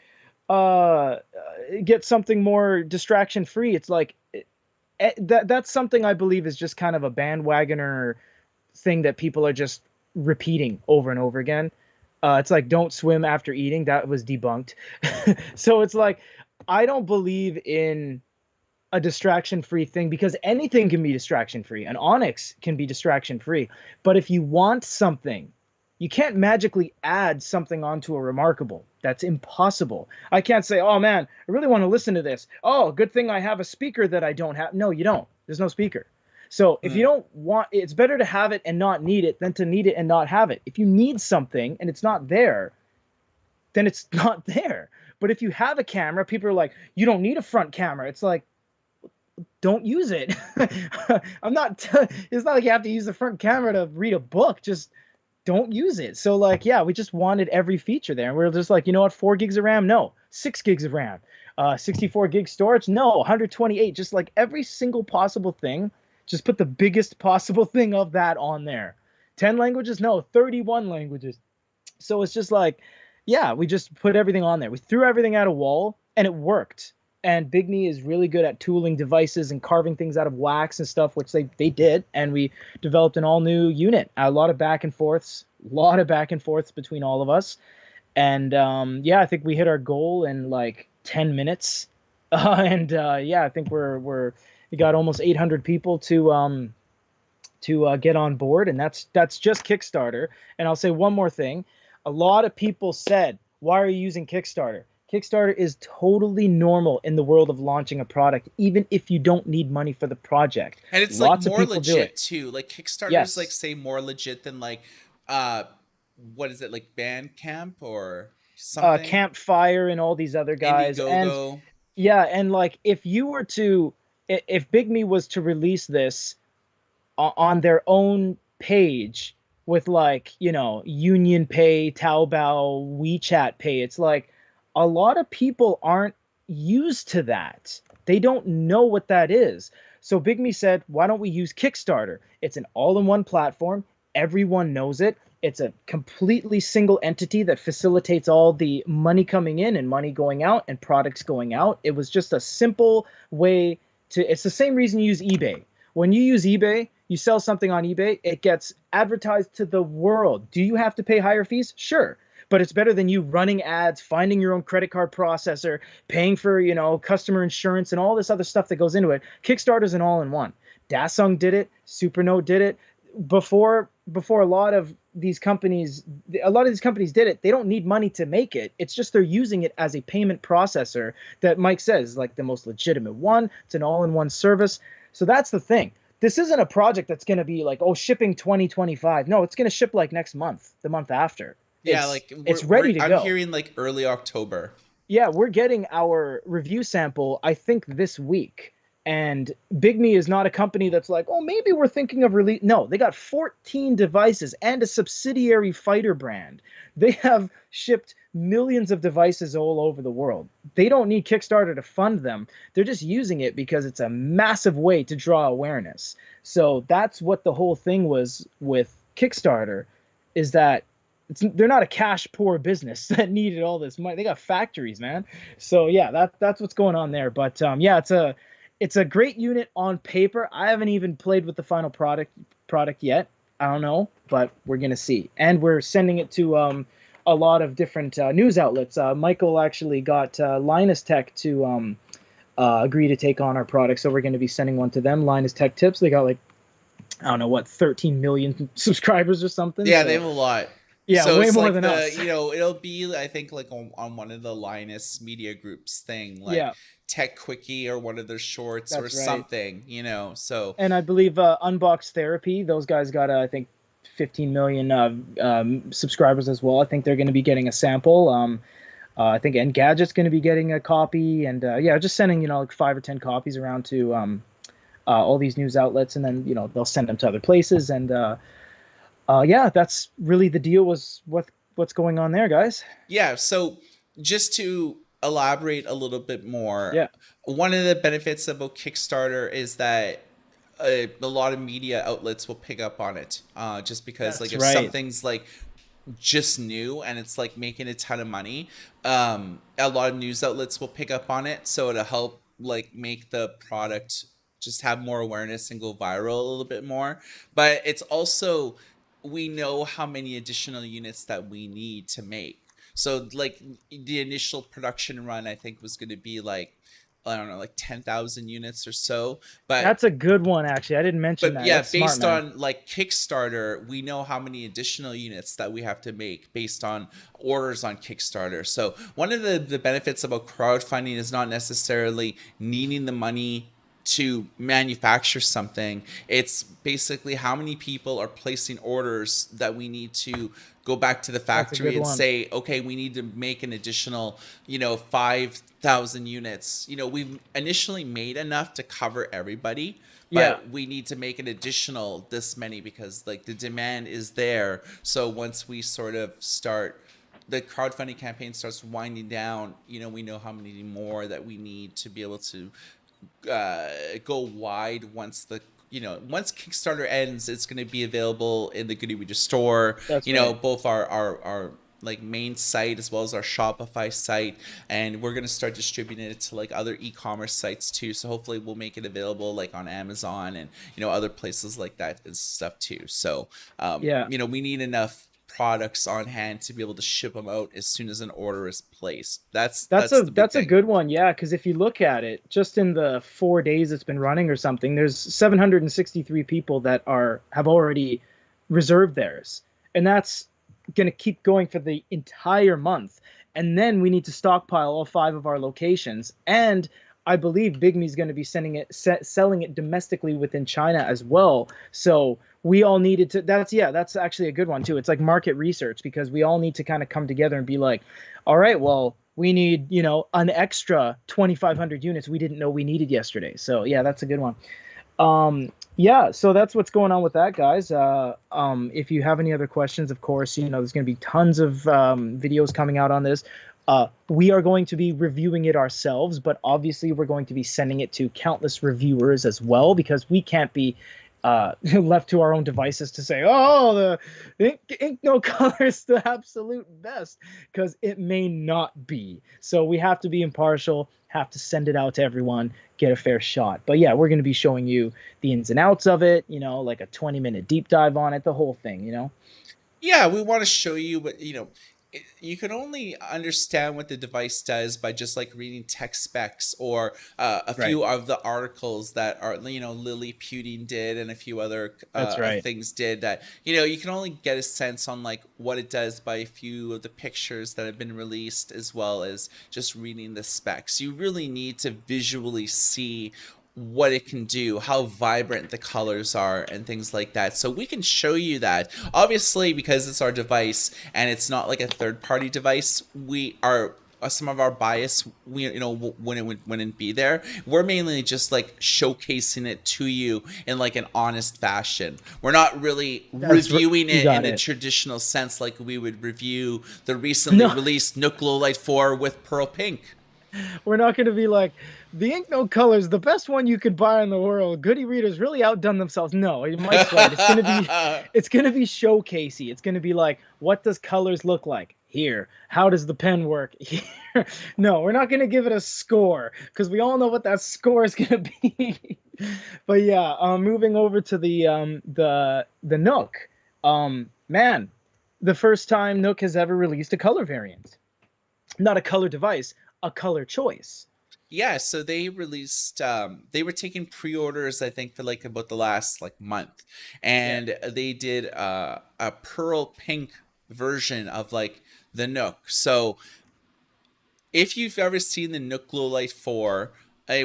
Speaker 1: uh get something more distraction free." It's like that's something I believe is just kind of a bandwagoner thing that people are just repeating over and over again. It's like, don't swim after eating. That was debunked. So it's like, I don't believe in a distraction free thing, because anything can be distraction free. An Onyx can be distraction free. But if you want something, you can't magically add something onto a Remarkable. That's impossible. I can't say, "Oh man, I really want to listen to this. Oh, good thing I have a speaker that I don't have." No, you don't. There's no speaker. So if you
Speaker 2: mm,
Speaker 1: don't want, it's better to have it and not need it than to need it and not have it. If you need something and it's not there, then it's not there. But if you have a camera, people are like, "You don't need a front camera." It's like, don't use it. I'm not, it's not like you have to use the front camera to read a book. Just don't use it. So, like, yeah, we just wanted every feature there. And we are just like, you know what, 4 gigs of RAM? No. 6 gigs of RAM. 64 gig storage? No. 128. Just like every single possible thing. Just put the biggest possible thing of that on there. 10 languages? No. 31 languages. So it's just like, yeah, we just put everything on there. We threw everything at a wall, and it worked. And Bigme is really good at tooling devices and carving things out of wax and stuff, which they did. And we developed an all new unit. A lot of back and forths, between all of us. And yeah, I think we hit our goal in like 10 minutes. And yeah, I think we got almost 800 people to get on board, and that's just Kickstarter. And I'll say one more thing: a lot of people said, "Why are you using Kickstarter?" Kickstarter is totally normal in the world of launching a product, even if you don't need money for the project.
Speaker 2: and it's like
Speaker 1: Lots of
Speaker 2: more
Speaker 1: people do
Speaker 2: legit
Speaker 1: it.
Speaker 2: too. Like Kickstarter's like
Speaker 1: Yes.
Speaker 2: say more legit than like uh what is it, like Bandcamp or something?
Speaker 1: Campfire and all these other guys. And
Speaker 2: Indiegogo.
Speaker 1: yeah, and like if you were to, if Bigme was to release this on their own page with, like, Union Pay, Taobao, WeChat Pay, it's like a lot of people aren't used to that. They don't know what that is. So Bigme said, why don't we use Kickstarter? It's an all-in-one platform. Everyone knows it. It's a completely single entity that facilitates all the money coming in and money going out and products going out. It was just a simple way to, it's the same reason you use eBay. When you use eBay, you sell something on eBay, it gets advertised to the world. Do you have to pay higher fees? Sure. but it's better than you running ads, finding your own credit card processor, paying for, customer insurance and all this other stuff that goes into it. Kickstarter's an all-in-one. Dasung did it, Supernote did it. Before a lot of these companies did it. They don't need money to make it. It's just they're using it as a payment processor that Mike says is like the most legitimate one. It's an all-in-one service. So that's the thing. This isn't a project that's going to be like, oh, shipping 2025. No, it's going to ship like next month, the month after.
Speaker 2: Yeah,
Speaker 1: It's
Speaker 2: like
Speaker 1: it's ready to
Speaker 2: I'm
Speaker 1: go.
Speaker 2: hearing like early October.
Speaker 1: Yeah, we're getting our review sample, I think, this week. And Bigme is not a company that's like, oh, maybe we're thinking of release. No, they got 14 devices and a subsidiary fighter brand. They have shipped millions of devices all over the world. They don't need Kickstarter to fund them. They're just using it because it's a massive way to draw awareness. So that's what the whole thing was with Kickstarter, is that they're not a cash poor business that needed all this money. They got factories, man. So yeah, that's what's going on there. But yeah, it's a great unit on paper. I haven't even played with the final product yet. I don't know, but we're gonna see. And we're sending it to a lot of different news outlets. Michael actually got Linus Tech to agree to take on our product, so we're going to be sending one to them. Linus Tech Tips. They got like, I don't know what, 13 million subscribers or something.
Speaker 2: Yeah,
Speaker 1: so,
Speaker 2: they have a lot.
Speaker 1: Yeah,
Speaker 2: So
Speaker 1: way
Speaker 2: it's
Speaker 1: more
Speaker 2: like
Speaker 1: than us.
Speaker 2: it'll be, I think, like on one of the Linus Media Group's thing, like
Speaker 1: Yeah,
Speaker 2: Tech Quickie or one of their shorts or
Speaker 1: that's right.
Speaker 2: something, So
Speaker 1: And I believe Unbox Therapy, those guys got, I think, 15 million subscribers as well. I think they're going to be getting a sample. I think Engadget's going to be getting a copy. And yeah, just sending, like 5 or 10 copies around to all these news outlets. And then, they'll send them to other places. And yeah, that's really the deal was what's going on there, guys.
Speaker 2: yeah. So just to elaborate a little bit more,
Speaker 1: Yeah,
Speaker 2: one of the benefits about Kickstarter is that a lot of media outlets will pick up on it, just because like
Speaker 1: that's
Speaker 2: if
Speaker 1: right.
Speaker 2: something's like just new and it's like making a ton of money, a lot of news outlets will pick up on it, so it'll help like make the product just have more awareness and go viral a little bit more. But it's also, we know how many additional units that we need to make. So like the initial production run, I think, was going to be like, I don't know, like 10,000 units or so. But
Speaker 1: That's a good one, actually. I didn't mention that.
Speaker 2: yeah,
Speaker 1: That's smart,
Speaker 2: based
Speaker 1: man.
Speaker 2: on like Kickstarter, we know how many additional units that we have to make based on orders on Kickstarter. So one of the benefits about crowdfunding is not necessarily needing the money to manufacture something. It's basically how many people are placing orders that we need to go back to the
Speaker 1: That's a
Speaker 2: factory
Speaker 1: good
Speaker 2: and
Speaker 1: one.
Speaker 2: say, okay, we need to make an additional, 5,000 units. We've initially made enough to cover everybody,
Speaker 1: Yeah,
Speaker 2: but we need to make an additional this many because like the demand is there. So once we sort of start, the crowdfunding campaign starts winding down, we know how many more that we need to be able to go wide. Once Kickstarter ends, it's going to be available in the Goody Reader store.
Speaker 1: that's right.
Speaker 2: Both our like main site as well as our Shopify site, and we're going to start distributing it to like other e-commerce sites too. So hopefully we'll make it available like on Amazon and other places like that and stuff too. So
Speaker 1: Yeah.
Speaker 2: we need enough products on hand to be able to ship them out as soon as an order is placed. That's the big
Speaker 1: That's a
Speaker 2: thing.
Speaker 1: good one, yeah. Because if you look at it, just in the 4 days it's been running or something, there's 763 people that have already reserved theirs, and that's gonna keep going for the entire month. And then we need to stockpile all 5 of our locations, and I believe Bigme's going to be selling it domestically within China as well. So we all needed to. That's actually a good one too. It's like market research because we all need to kind of come together and be like, all right, well, we need, an extra 2,500 units we didn't know we needed yesterday. So yeah, that's a good one. Yeah, so that's what's going on with that, guys. If you have any other questions, of course, there's going to be tons of videos coming out on this. We are going to be reviewing it ourselves, but obviously we're going to be sending it to countless reviewers as well because we can't be left to our own devices to say, oh, the InkNote color is the absolute best, because it may not be. So we have to be impartial, have to send it out to everyone, get a fair shot. But yeah, we're going to be showing you the ins and outs of it, like a 20-minute deep dive on it, the whole thing.
Speaker 2: Yeah, we want to show you, but you can only understand what the device does by just like reading tech specs or a
Speaker 1: Right.
Speaker 2: few of the articles that are, Lily Puting did and a few other
Speaker 1: That's right.
Speaker 2: things did, that you can only get a sense on like what it does by a few of the pictures that have been released, as well as just reading the specs. You really need to visually see what it can do, how vibrant the colors are, and things like that. So we can show you that. Obviously, because it's our device and it's not like a third-party device, we are some of our bias, we wouldn't be there. We're mainly just like showcasing it to you in like an honest fashion. We're not really reviewing
Speaker 1: You
Speaker 2: it in
Speaker 1: got
Speaker 2: a
Speaker 1: it.
Speaker 2: traditional sense like we would review the recently
Speaker 1: No,
Speaker 2: released Nook Light 4 with Pearl Pink.
Speaker 1: we're not going to be like the InkNote colors, the best one you could buy in the world. Goody readers really outdone themselves. No, Mike's right. It's gonna be showcasey. It's gonna be like, what does colors look like here? How does the pen work here? No, we're not gonna give it a score because we all know what that score is gonna be. But yeah, moving over to the Nook. Man, the first time Nook has ever released a color variant, not a color device, a color choice.
Speaker 2: Yeah, so they released they were taking pre-orders, I think, for like about the last like month.
Speaker 1: Yeah.
Speaker 2: And they did a pearl pink version of like the Nook. So if you've ever seen the Nook Glow Light 4,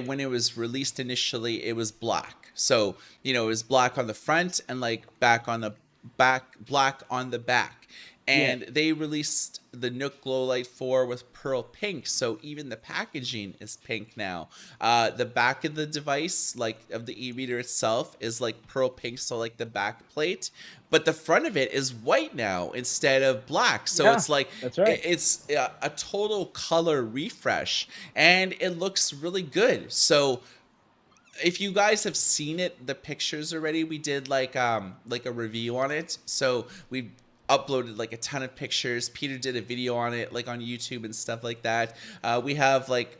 Speaker 2: when it was released initially, it was black. So, it was black on the front and like black on the back.
Speaker 1: Yeah.
Speaker 2: And they released the Nook Glow Light 4 with pearl pink. So even the packaging is pink now. The back of the device, like of the e-reader itself, is like pearl pink. So like the back plate, but the front of it is white now instead of black. So
Speaker 1: Yeah,
Speaker 2: it's like
Speaker 1: that's right.
Speaker 2: it's a total color refresh, and it looks really good. So if you guys have seen it, the pictures already, we did like a review on it. So we uploaded like a ton of pictures. Peter did a video on it, like on YouTube and stuff like that. We have like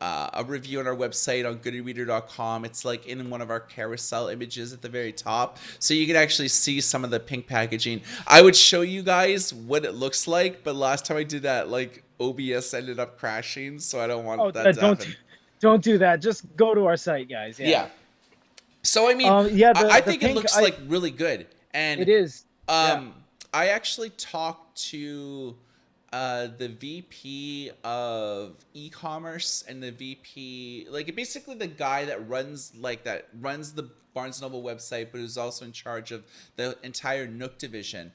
Speaker 2: a review on our website on goodyreader.com. It's like in one of our carousel images at the very top, so you can actually see some of the pink packaging. I would show you guys what it looks like, but last time I did that, like OBS ended up crashing, so I don't
Speaker 1: Oh,
Speaker 2: want that to
Speaker 1: don't
Speaker 2: happen.
Speaker 1: don't do that. Just go to our site, guys. Yeah.
Speaker 2: Yeah. So I mean,
Speaker 1: Yeah.
Speaker 2: I
Speaker 1: The
Speaker 2: think it
Speaker 1: pink.
Speaker 2: looks like really good,
Speaker 1: It
Speaker 2: and
Speaker 1: is. Yeah.
Speaker 2: um, I actually talked to the VP of e-commerce and the VP, like basically the guy that runs the Barnes Noble website, but who's also in charge of the entire Nook division.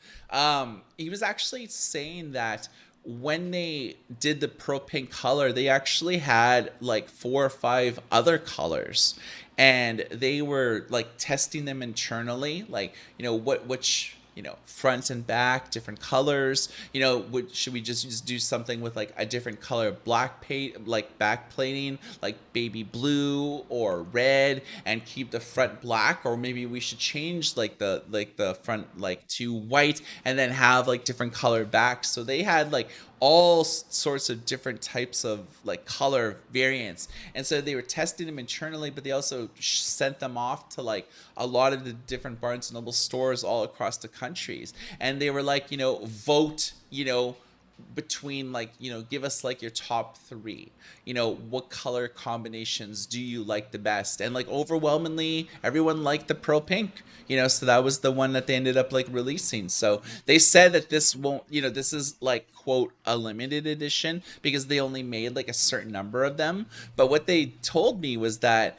Speaker 2: He was actually saying that when they did the Pro Pink color, they actually had like 4 or 5 other colors, and they were like testing them internally, like which front and back, different colors. Should we just do something with like a different color black paint, like back plating, like baby blue or red, and keep the front black, or maybe we should change like the front like to white and then have like different color backs. So they had like all sorts of different types of like color variants, and so they were testing them internally, but they also sent them off to like a lot of the different Barnes and Noble stores all across the countries, and they were like, vote, between like, give us like your top 3, what color combinations do you like the best, and like overwhelmingly everyone liked the pearl pink, so that was the one that they ended up like releasing. So they said that this won't, this is like quote a limited edition because they only made like a certain number of them, but what they told me was that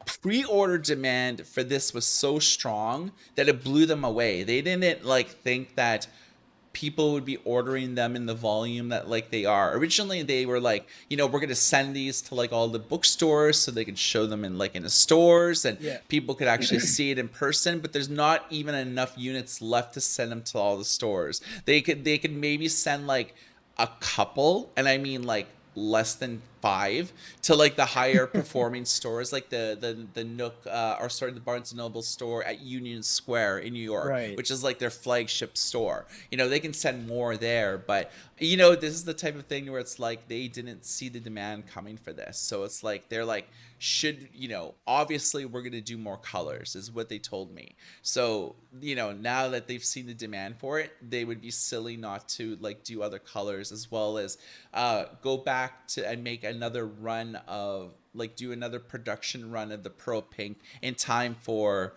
Speaker 2: pre-order demand for this was so strong that it blew them away. They didn't like think that people would be ordering them in the volume that like they are. Originally they were like, we're going to send these to like all the bookstores so they can show them in the stores and
Speaker 1: Yeah.
Speaker 2: people could actually see it in person, but there's not even enough units left to send them to all the stores. They could maybe send like a couple, and I mean like less than 5, to like the higher performing stores, like the Nook or sorry, the Barnes and Noble store at Union Square in New York,
Speaker 1: Right.
Speaker 2: which is like their flagship store. They can send more there, but you know, this is the type of thing where it's like they didn't see the demand coming for this. So it's like they're like, should, you know, obviously we're going to do more colors is what they told me. So, you know, now that they've seen the demand for it, they would be silly not to like do other colors, as well as go back to and make another run of like do another production run of the Pearl Pink in time for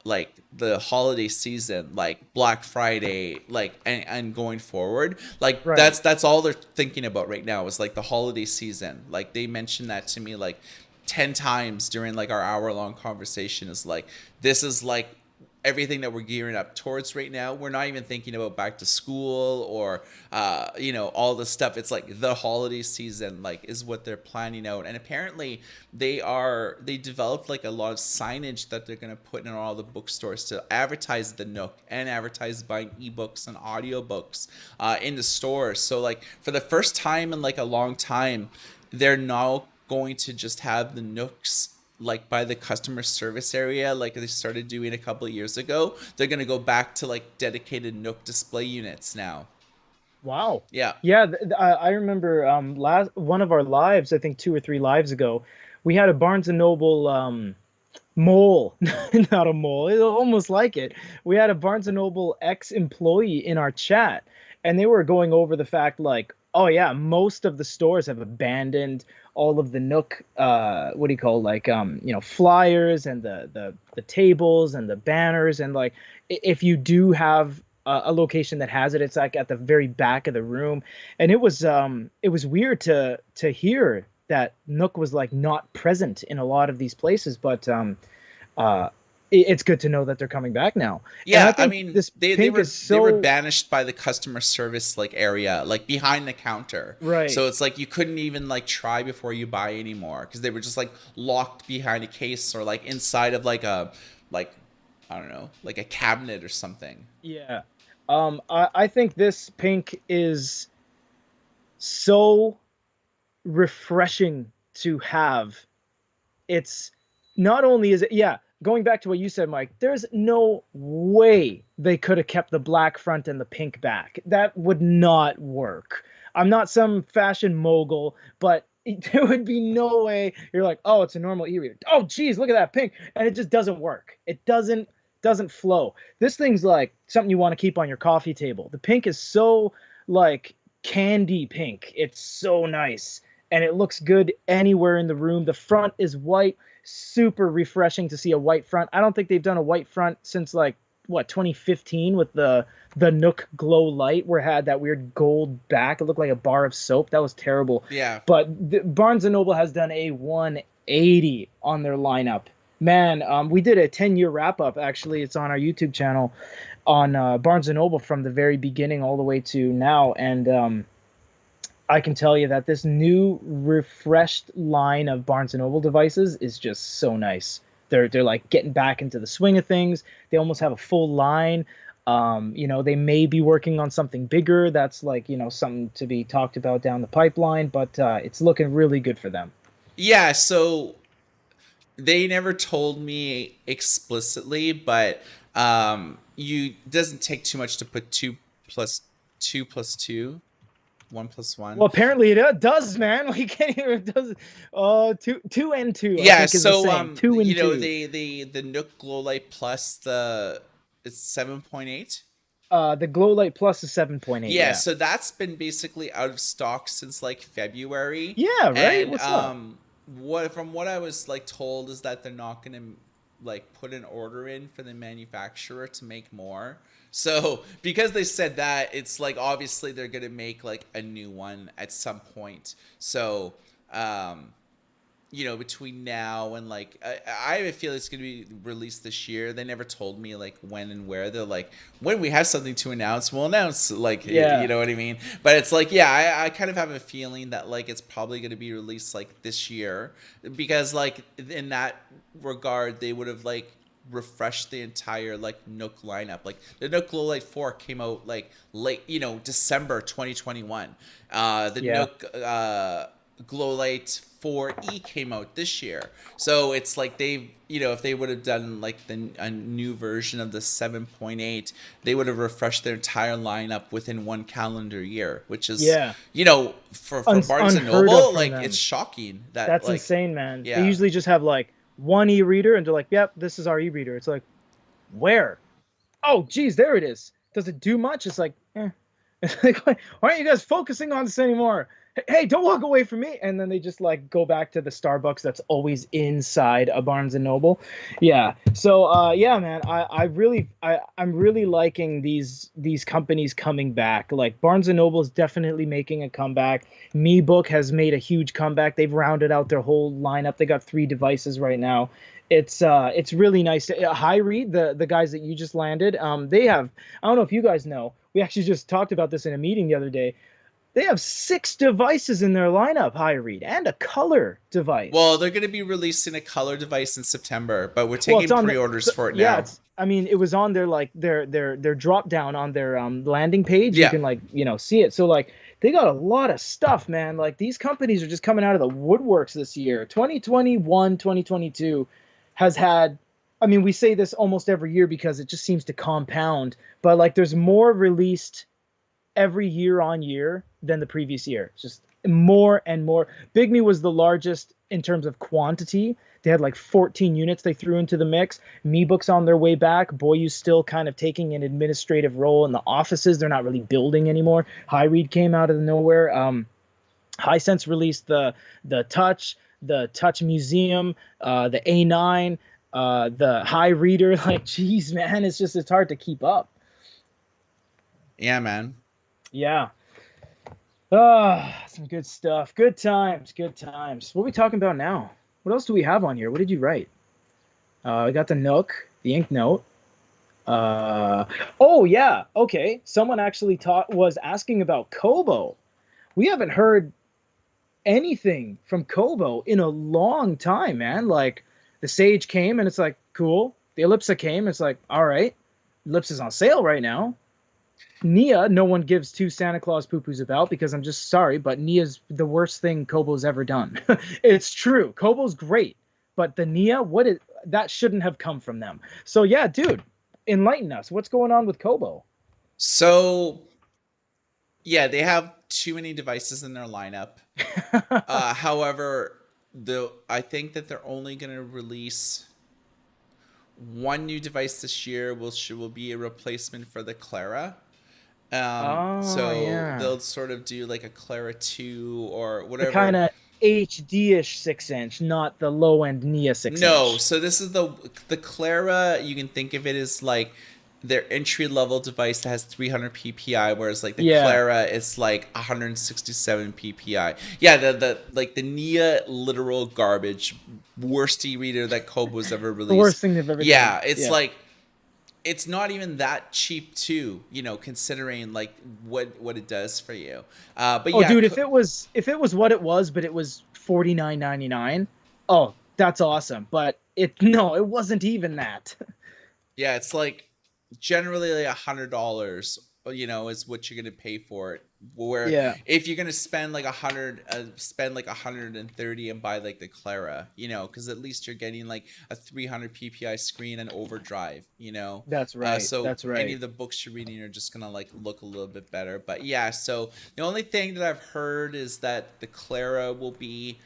Speaker 2: like the holiday season, like Black Friday, like and going forward. Like
Speaker 1: Right.
Speaker 2: that's all they're thinking about right now is like the holiday season. Like they mentioned that to me like 10 times during like our hour long conversation, is like this is like everything that we're gearing up towards right now. We're not even thinking about back to school or you know, all the stuff. It's like the holiday season like is what they're planning out. And apparently they developed like a lot of signage that they're going to put in all the bookstores to advertise the Nook and advertise buying ebooks and audiobooks in the stores. So like for the first time in like a long time, they're now going to just have the Nooks like by the customer service area like they started doing a couple of years ago. They're going to go back to like dedicated Nook display units now.
Speaker 1: Wow.
Speaker 2: Yeah.
Speaker 1: Yeah, I remember last one of our lives, I think 2 or 3 lives ago, we had a Barnes and Noble mole, not a mole. It's almost like it. We had a Barnes and Noble ex-employee in our chat, and they were going over the fact like, oh yeah, most of the stores have abandoned all of the Nook, what do you call like, flyers and the tables and the banners, and like if you do have a location that has it, it's like at the very back of the room, and it was weird to hear that Nook was like not present in a lot of these places, but uh, it's good to know that they're coming back now. And I
Speaker 2: Yeah, I
Speaker 1: think
Speaker 2: mean,
Speaker 1: this pink is
Speaker 2: they were
Speaker 1: so
Speaker 2: banished by the customer service like area, like behind the counter.
Speaker 1: right.
Speaker 2: So it's like you couldn't even like try before you buy anymore because they were just like locked behind a case or like inside of like a like I don't know, like a cabinet or something.
Speaker 1: Yeah. I think this pink is so refreshing to have. It's not only is it, yeah, going back to what you said, Mike, there's no way they could have kept the black front and the pink back. That would not work. I'm not some fashion mogul, but there would be no way you're like, oh, it's a normal e-reader. Oh, geez, look at that pink, and it just doesn't work. It doesn't flow. This thing's like something you want to keep on your coffee table. The pink is so like candy pink. It's so nice, and it looks good anywhere in the room. The front is white, super refreshing to see a white front. I don't think they've done a white front since like what 2015 with the Nook Glow Light, where it had that weird gold back. It looked like a bar of soap. That was terrible.
Speaker 2: Yeah.
Speaker 1: But Barnes and Noble has done a 180 on their lineup. Man, we did a 10-year wrap up. Actually, it's on our YouTube channel on Barnes and Noble from the very beginning all the way to now, and I can tell you that this new refreshed line of Barnes and Noble devices is just so nice. They're like getting back into the swing of things. They almost have a full line. They may be working on something bigger. That's like, something to be talked about down the pipeline, but it's looking really good for them.
Speaker 2: Yeah, so they never told me explicitly, but you doesn't take too much to put two plus two, 1 plus 1.
Speaker 1: Well, apparently it does, man. We can't even it does. Two and two, I
Speaker 2: Yeah,
Speaker 1: think is the
Speaker 2: so
Speaker 1: same. Two
Speaker 2: you
Speaker 1: and
Speaker 2: know,
Speaker 1: two.
Speaker 2: the Nook Glow Light Plus, the it's 7.8.
Speaker 1: The Glow Light Plus is 7.8.
Speaker 2: Yeah,
Speaker 1: Yeah.
Speaker 2: so that's been basically out of stock since like February.
Speaker 1: Yeah. Right.
Speaker 2: And
Speaker 1: What's up?
Speaker 2: what from what I was like told is that they're not going to like put an order in for the manufacturer to make more. So, because they said that, it's like obviously they're going to make like a new one at some point. So, um between now and like I have a feeling it's gonna be released this year. They never told me like when and where. They're like, when we have something to announce, we'll announce. Like, you
Speaker 1: Yeah.
Speaker 2: know what I mean? But it's like, yeah, I kind of have a feeling that like it's probably gonna be released like this year, because like in that regard, they would have like refreshed the entire like Nook lineup. Like the Nook Glow Light 4 came out like late, December 2021. The
Speaker 1: Yeah.
Speaker 2: Nook glow light 4E came out this year. So it's like they've, if they would have done like a new version of the 7.8, they would have refreshed their entire lineup within one calendar year, which is,
Speaker 1: Yeah.
Speaker 2: for Barnes and
Speaker 1: Unheard of
Speaker 2: Noble,
Speaker 1: from
Speaker 2: like it's
Speaker 1: them.
Speaker 2: shocking that
Speaker 1: That's
Speaker 2: like,
Speaker 1: insane, man. They
Speaker 2: yeah.
Speaker 1: usually just have like one e-reader and they're like, "Yep, this is our e-reader." It's like, "Where?" "Oh, geez, there it is." Does it do much? It's like, eh. It's like, why aren't you guys focusing on this anymore? Hey, don't walk away from me. And then they just like go back to the Starbucks that's always inside a Barnes and Noble. Yeah. So yeah, man, I'm really liking these companies coming back. Like Barnes and Noble is definitely making a comeback. MeBook has made a huge comeback. They've rounded out their whole lineup. They got 3 devices right now. It's really nice. HyRead, the guys that you just landed, they have, I don't know if you guys know, we actually just talked about this in a meeting the other day. They have 6 devices in their lineup, HyRead, and a color
Speaker 2: Well,
Speaker 1: device.
Speaker 2: they're going to be releasing a color device in September, but we're
Speaker 1: Well, it's
Speaker 2: taking
Speaker 1: on the,
Speaker 2: pre-orders for it
Speaker 1: yeah,
Speaker 2: now.
Speaker 1: it's, I mean, it was on their like their drop down on their landing page. You
Speaker 2: Yeah.
Speaker 1: can like, see it. So like they got a lot of stuff, man. Like these companies are just coming out of the woodworks this year. 2021, 2022 has had, I mean, we say this almost every year because it just seems to compound, but like there's more released every year on year than the previous year. It's just more and more. Bigme was the largest in terms of quantity. They had like 14 units they threw into the mix. MeBook's on their way back. Boyu's still kind of taking an administrative role in the offices. They're not really building anymore. HyRead came out of nowhere. Hisense released the Touch Museum, the A9, the High Reader. Like, geez, man, it's hard to keep up.
Speaker 2: Yeah, man.
Speaker 1: Yeah. Ah, some good stuff. Good times. Good times. What are we talking about now? What else do we have on here? What did you write? We got the Nook, the InkNote. Uh, oh yeah. Okay. Someone actually was asking about Kobo. We haven't heard anything from Kobo in a long time, man. Like the Sage came and it's like cool. The Ellipsa came. It's like all right. Ellipsa's on sale right now. Nia, no one gives two Santa Claus poo-poos about because I'm just sorry, but Nia's the worst thing Kobo's ever done. It's true. Kobo's great, but the Nia, that shouldn't have come from them. So yeah, dude, enlighten us. What's going on with Kobo?
Speaker 2: So, yeah, they have too many devices in their lineup. However, I think that they're only going to release one new device this year, which will be a replacement for the Clara.
Speaker 1: Oh
Speaker 2: So
Speaker 1: yeah,
Speaker 2: they'll sort of do like a Clara 2 or
Speaker 1: the kind
Speaker 2: whatever.
Speaker 1: of HD-ish 6-inch, not the low-end Nia six
Speaker 2: No,
Speaker 1: inch.
Speaker 2: so this is the Clara. You can think of it as like their entry level device that has 300 ppi, whereas like the
Speaker 1: Yeah,
Speaker 2: Clara is like 167 ppi. Yeah, the like the Nia literal garbage, worst e-reader that Kobo's ever
Speaker 1: the
Speaker 2: released.
Speaker 1: worst thing they've ever done.
Speaker 2: Yeah, it's
Speaker 1: Yeah.
Speaker 2: like it's not even that cheap too, considering like what it does for you. But
Speaker 1: Oh,
Speaker 2: yeah,
Speaker 1: dude, if it was what it was, but it was 49.99, oh, that's awesome. But no, it wasn't even that.
Speaker 2: yeah, it's like generally like $100, is what you're gonna pay for it. Where
Speaker 1: Yeah,
Speaker 2: if you're gonna spend like 100, spend like 130 and buy like the Clara, because at least you're getting like a 300 ppi screen and overdrive.
Speaker 1: that's right.
Speaker 2: So
Speaker 1: That's
Speaker 2: any
Speaker 1: right.
Speaker 2: of the books you're reading are just gonna like look a little bit better. But yeah, so the only thing that I've heard is that the Clara will be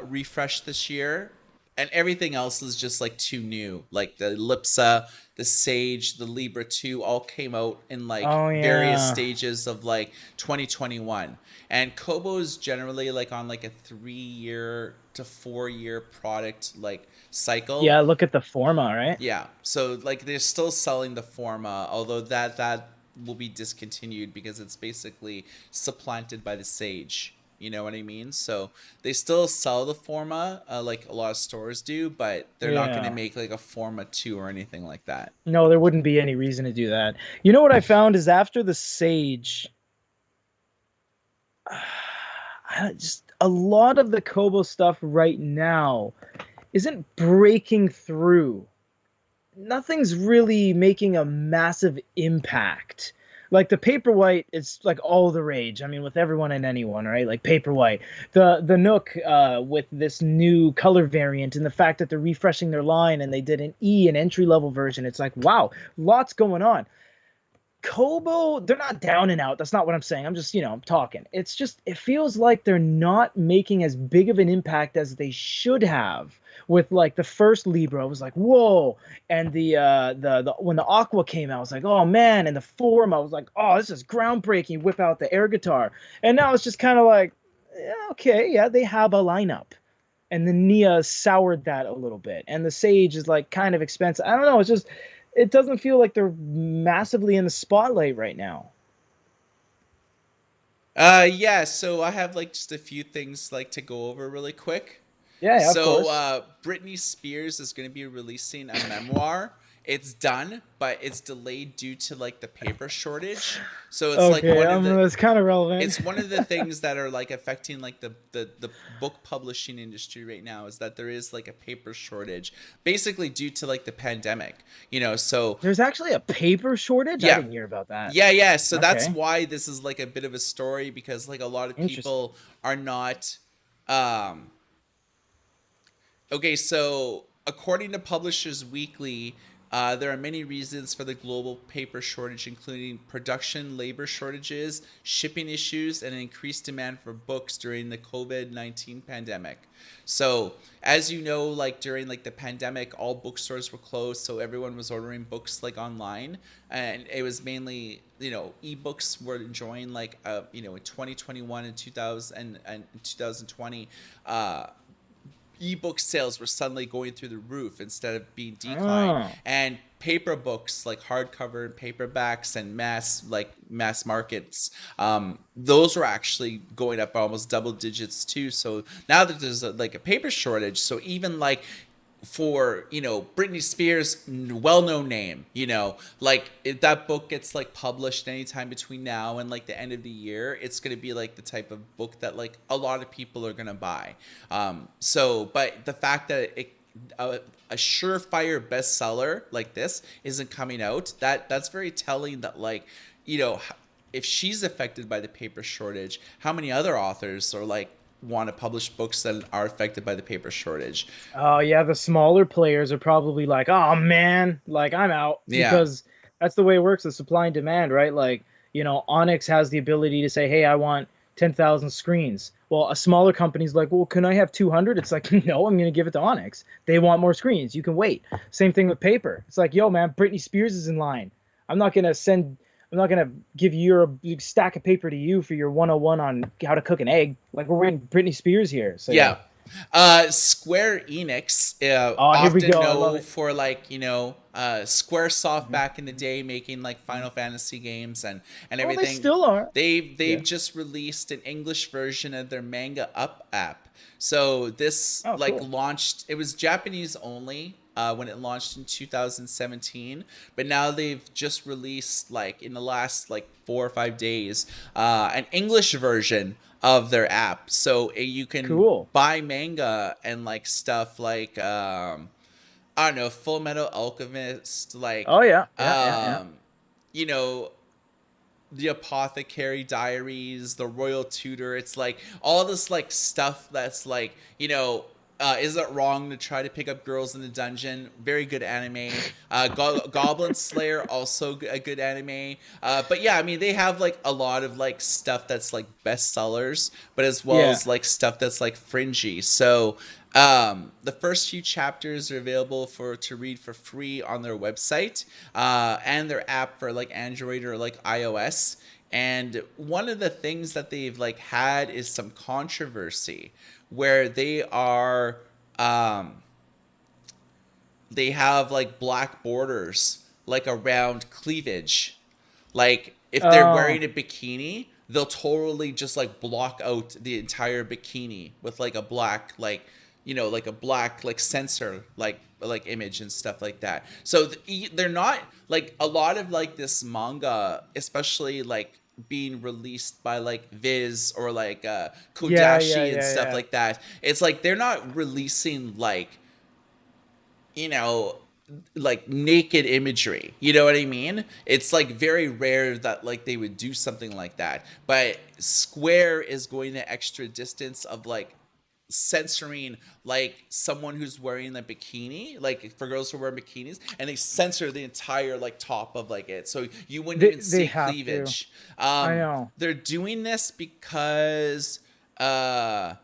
Speaker 2: refreshed this year, and everything else is just like too new. Like the Lipsa, the Sage, the Libra 2 all came out in like
Speaker 1: Oh
Speaker 2: various
Speaker 1: yeah.
Speaker 2: stages of like 2021. And Kobo is generally like on like a 3 year to 4 year product like cycle.
Speaker 1: Yeah, look at the Forma, right?
Speaker 2: Yeah. So like they're still selling the Forma, although that will be discontinued because it's basically supplanted by the Sage. You know what I mean? So they still sell the Forma, like a lot of stores do, but they're not going to
Speaker 1: Yeah.
Speaker 2: make like a Forma 2 or anything like that.
Speaker 1: No, there wouldn't be any reason to do that. You know what I found is after the Sage, just a lot of the Kobo stuff right now isn't breaking through. Nothing's really making a massive impact. Like the Paperwhite is like all the rage. I mean, with everyone and anyone, right? Like Paperwhite, the Nook with this new color variant, and the fact that they're refreshing their line and they did an entry level version. It's like, wow, lots going on. Kobo, they're not down and out. That's not what I'm saying. I'm just, I'm talking. It's just, it feels like they're not making as big of an impact as they should have. With like the first Libra, I was like, whoa. And the when the Aqua came out, I was like, oh man. And the Form, I was like, oh, this is groundbreaking. Whip out the air guitar. And now it's just kind of like, yeah, okay, yeah, they have a lineup. And the Nia soured that a little bit. And the Sage is like kind of expensive. I don't know. It's just it doesn't feel like they're massively in the spotlight right now.
Speaker 2: Yeah, so I have like just a few things like to go over really quick.
Speaker 1: Yeah, yeah, of
Speaker 2: So
Speaker 1: course.
Speaker 2: Britney Spears is going to be releasing a memoir. It's done, but it's delayed due to like the paper shortage. So it's like
Speaker 1: Okay, that's kind of relevant.
Speaker 2: it's one of the things that are like affecting like the book publishing industry right now is that there is like a paper shortage, basically due to like the pandemic. So
Speaker 1: There's actually a paper shortage. I
Speaker 2: yeah,
Speaker 1: didn't hear about that.
Speaker 2: yeah. So that's
Speaker 1: Okay,
Speaker 2: why this is like a bit of a story, because like a lot of
Speaker 1: interesting.
Speaker 2: people are not. Um, Okay, so according to Publishers Weekly, there are many reasons for the global paper shortage, including production labor shortages, shipping issues, and an increased demand for books during the COVID-19 pandemic. So, as you know, like during like the pandemic, all bookstores were closed, so everyone was ordering books like online, and it was mainly ebooks were enjoying like in 2021 and 2000 and 2020 ebook sales were suddenly going through the roof instead of being declined,
Speaker 1: Oh,
Speaker 2: and paper books like hardcover and paperbacks and mass markets, those were actually going up almost double digits too. So now that there's like a paper shortage, so even like for Britney Spears, well-known name, like if that book gets like published anytime between now and like the end of the year, it's going to be like the type of book that like a lot of people are going to buy. But the fact that a surefire bestseller like this isn't coming out, that's very telling that like you know if she's affected by the paper shortage, how many other authors are like want to publish books that are affected by the paper shortage?
Speaker 1: oh yeah, the smaller players are probably like, oh man, like I'm out
Speaker 2: Yeah.
Speaker 1: because that's the way it works, the supply and demand, right? Like, Onyx has the ability to say, hey, I want 10,000 screens. Well, a smaller company's like, well, can I have 200? It's like, no, I'm going to give it to Onyx. They want more screens. You can wait. Same thing with paper. It's like, yo, man, Britney Spears is in line. I'm not going to send, I'm not going to give your stack of paper to you for your 101 on how to cook an egg. Like, we're waiting Britney Spears here. So, yeah.
Speaker 2: Yeah. Square Enix,
Speaker 1: Oh, here we
Speaker 2: often
Speaker 1: go. I love
Speaker 2: know
Speaker 1: it.
Speaker 2: for like Squaresoft
Speaker 1: Mhm.
Speaker 2: back in the day making like Final Fantasy games and
Speaker 1: Oh, they
Speaker 2: everything.
Speaker 1: still are.
Speaker 2: They've
Speaker 1: Yeah.
Speaker 2: just released an English version of their Manga Up app. So this
Speaker 1: Oh,
Speaker 2: like
Speaker 1: cool.
Speaker 2: launched. It was Japanese only. When it launched in 2017, but now they've just released like in the last like 4 or 5 days an English version of their app, so you can
Speaker 1: Cool.
Speaker 2: buy manga and like stuff like I don't know, Full Metal Alchemist, like
Speaker 1: Oh yeah, yeah, yeah, yeah.
Speaker 2: um, you know, the Apothecary Diaries, the Royal Tutor. It's like all this like stuff that's like is it wrong to try to pick up girls in the dungeon? Very good anime. Goblin Slayer, also a good anime. But yeah, I mean they have like a lot of like stuff that's like bestsellers, but as well
Speaker 1: Yeah.
Speaker 2: as like stuff that's like fringy. So the first few chapters are available for to read for free on their website and their app for like Android or like iOS. And one of the things that they've like had is some controversy where um, they have like black borders like around cleavage. Like if they're
Speaker 1: Oh,
Speaker 2: wearing a bikini, they'll totally just like block out the entire bikini with like a black like a black like sensor like image and stuff like that. So they're not like a lot of like this manga, especially like being released by like Viz or like
Speaker 1: yeah, yeah,
Speaker 2: Kodashi and
Speaker 1: yeah,
Speaker 2: stuff
Speaker 1: yeah.
Speaker 2: like that. It's like they're not releasing like you know like naked imagery. You know what I mean? It's like very rare that like they would do something like that. But Square is going the extra distance of like censoring like someone who's wearing a bikini, like for girls who wear bikinis, and they censor the entire like top of like it, so you wouldn't even
Speaker 1: They
Speaker 2: see
Speaker 1: have to.
Speaker 2: cleavage.
Speaker 1: I know.
Speaker 2: They're doing this because uh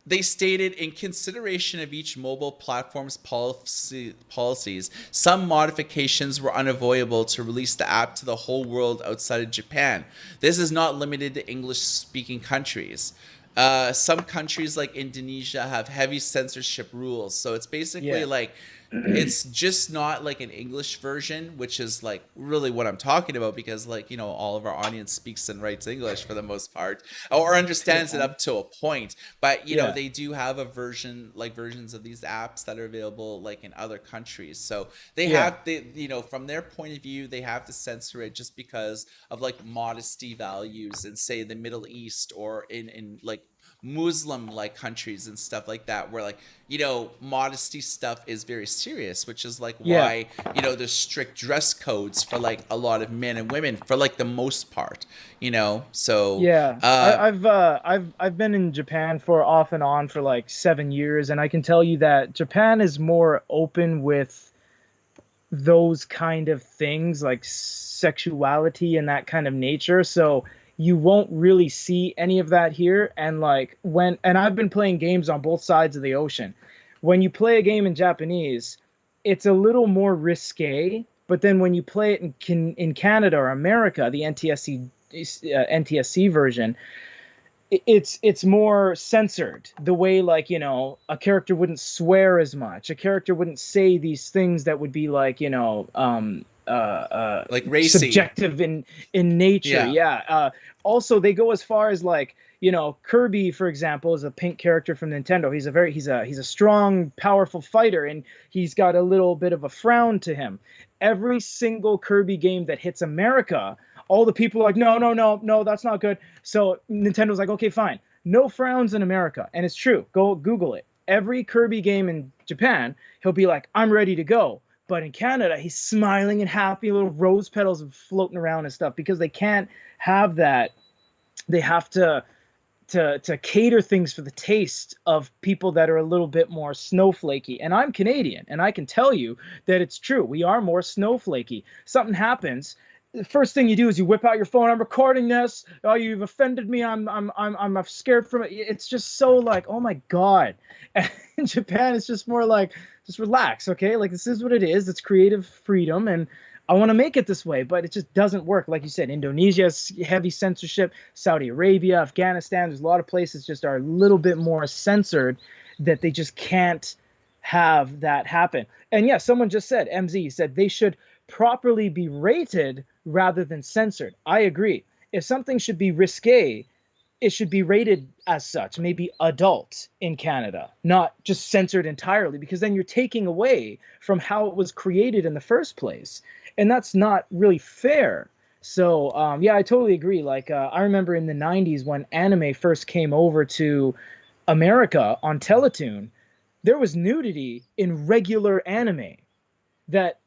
Speaker 2: they stated, in consideration of each mobile platform's policies, some modifications were unavoidable to release the app to the whole world outside of Japan. This is not limited to English-speaking countries. Some countries like Indonesia have heavy censorship rules, so it's basically
Speaker 1: Yeah.
Speaker 2: like it's just not like an English version, which is like really what I'm talking about, because like, you know, all of our audience speaks and writes English for the most part, or understands it
Speaker 1: Yeah.
Speaker 2: up to a point. But you know,
Speaker 1: Yeah.
Speaker 2: they do have a version, like versions of these apps that are available like in other countries. So they
Speaker 1: Yeah.
Speaker 2: have, they, you know, from their point of view, they have to censor it just because of like modesty values in say the Middle East, or in like Muslim like countries and stuff like that, where like, you know, modesty stuff is very serious, which is like
Speaker 1: Yeah.
Speaker 2: why, you know, there's strict dress codes for like a lot of men and women for like the most part, you know. So
Speaker 1: Yeah, I've been in Japan for off and on for like 7 years, and I can tell you that Japan is more open with those kind of things like sexuality and that kind of nature. So you won't really see any of that here. And like when, and I've been playing games on both sides of the ocean. When you play a game in Japanese, it's a little more risque. But then when you play it in Canada or America, the NTSC version, it's more censored, the way, like, you know, a character wouldn't swear as much, a character wouldn't say these things that would be like, you know,
Speaker 2: like racy.
Speaker 1: subjective in nature.
Speaker 2: Yeah.
Speaker 1: Yeah. Also they go as far as like, you know, Kirby, for example, is a pink character from Nintendo. He's a strong, powerful fighter, and he's got a little bit of a frown to him. Every single Kirby game that hits America, all the people are like, no, no, no, no, that's not good. So Nintendo's like, okay, fine, no frowns in America. And it's true. Go Google it. Every Kirby game in Japan, he'll be like, I'm ready to go. But in Canada, he's smiling and happy, little rose petals floating around and stuff, because they can't have that. They have to cater things for the taste of people that are a little bit more snowflakey. And I'm Canadian, and I can tell you that it's true. We are more snowflakey. Something happens, the first thing you do is you whip out your phone. I'm recording this. Oh, you've offended me. I'm scared from it. It's just so like, oh my god. And in Japan, it's just more like, just relax, okay? Like, this is what it is. It's creative freedom, and I want to make it this way, but it just doesn't work. Like you said, Indonesia has heavy censorship. Saudi Arabia, Afghanistan, there's a lot of places just are a little bit more censored, that they just can't have that happen. And yeah, someone just said, MZ said they should properly be rated rather than censored. I agree. If something should be risque, it should be rated as such, maybe adult in Canada, not just censored entirely, because then you're taking away from how it was created in the first place. And that's not really fair. So, yeah, I totally agree. Like, I remember in the 90s when anime first came over to America on Teletoon, there was nudity in regular anime that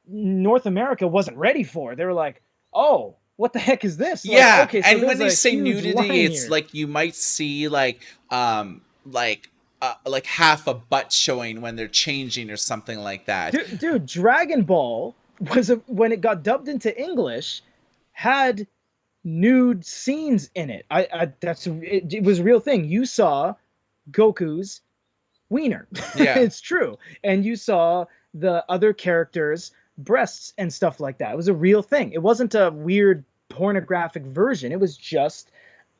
Speaker 1: North America wasn't ready for. They were like, "Oh, what the heck is this?" Like,
Speaker 2: Yeah,
Speaker 1: okay, so
Speaker 2: and when
Speaker 1: there's
Speaker 2: they
Speaker 1: a
Speaker 2: say
Speaker 1: huge
Speaker 2: nudity,
Speaker 1: line
Speaker 2: it's
Speaker 1: here.
Speaker 2: like you might see like half a butt showing when they're changing or something like that.
Speaker 1: Dude, Dragon Ball when it got dubbed into English, had nude scenes in it. It was a real thing. You saw Goku's wiener.
Speaker 2: Yeah.
Speaker 1: It's true. And you saw the other characters' breasts and stuff like that. It was a real thing. It wasn't a weird pornographic version. It was just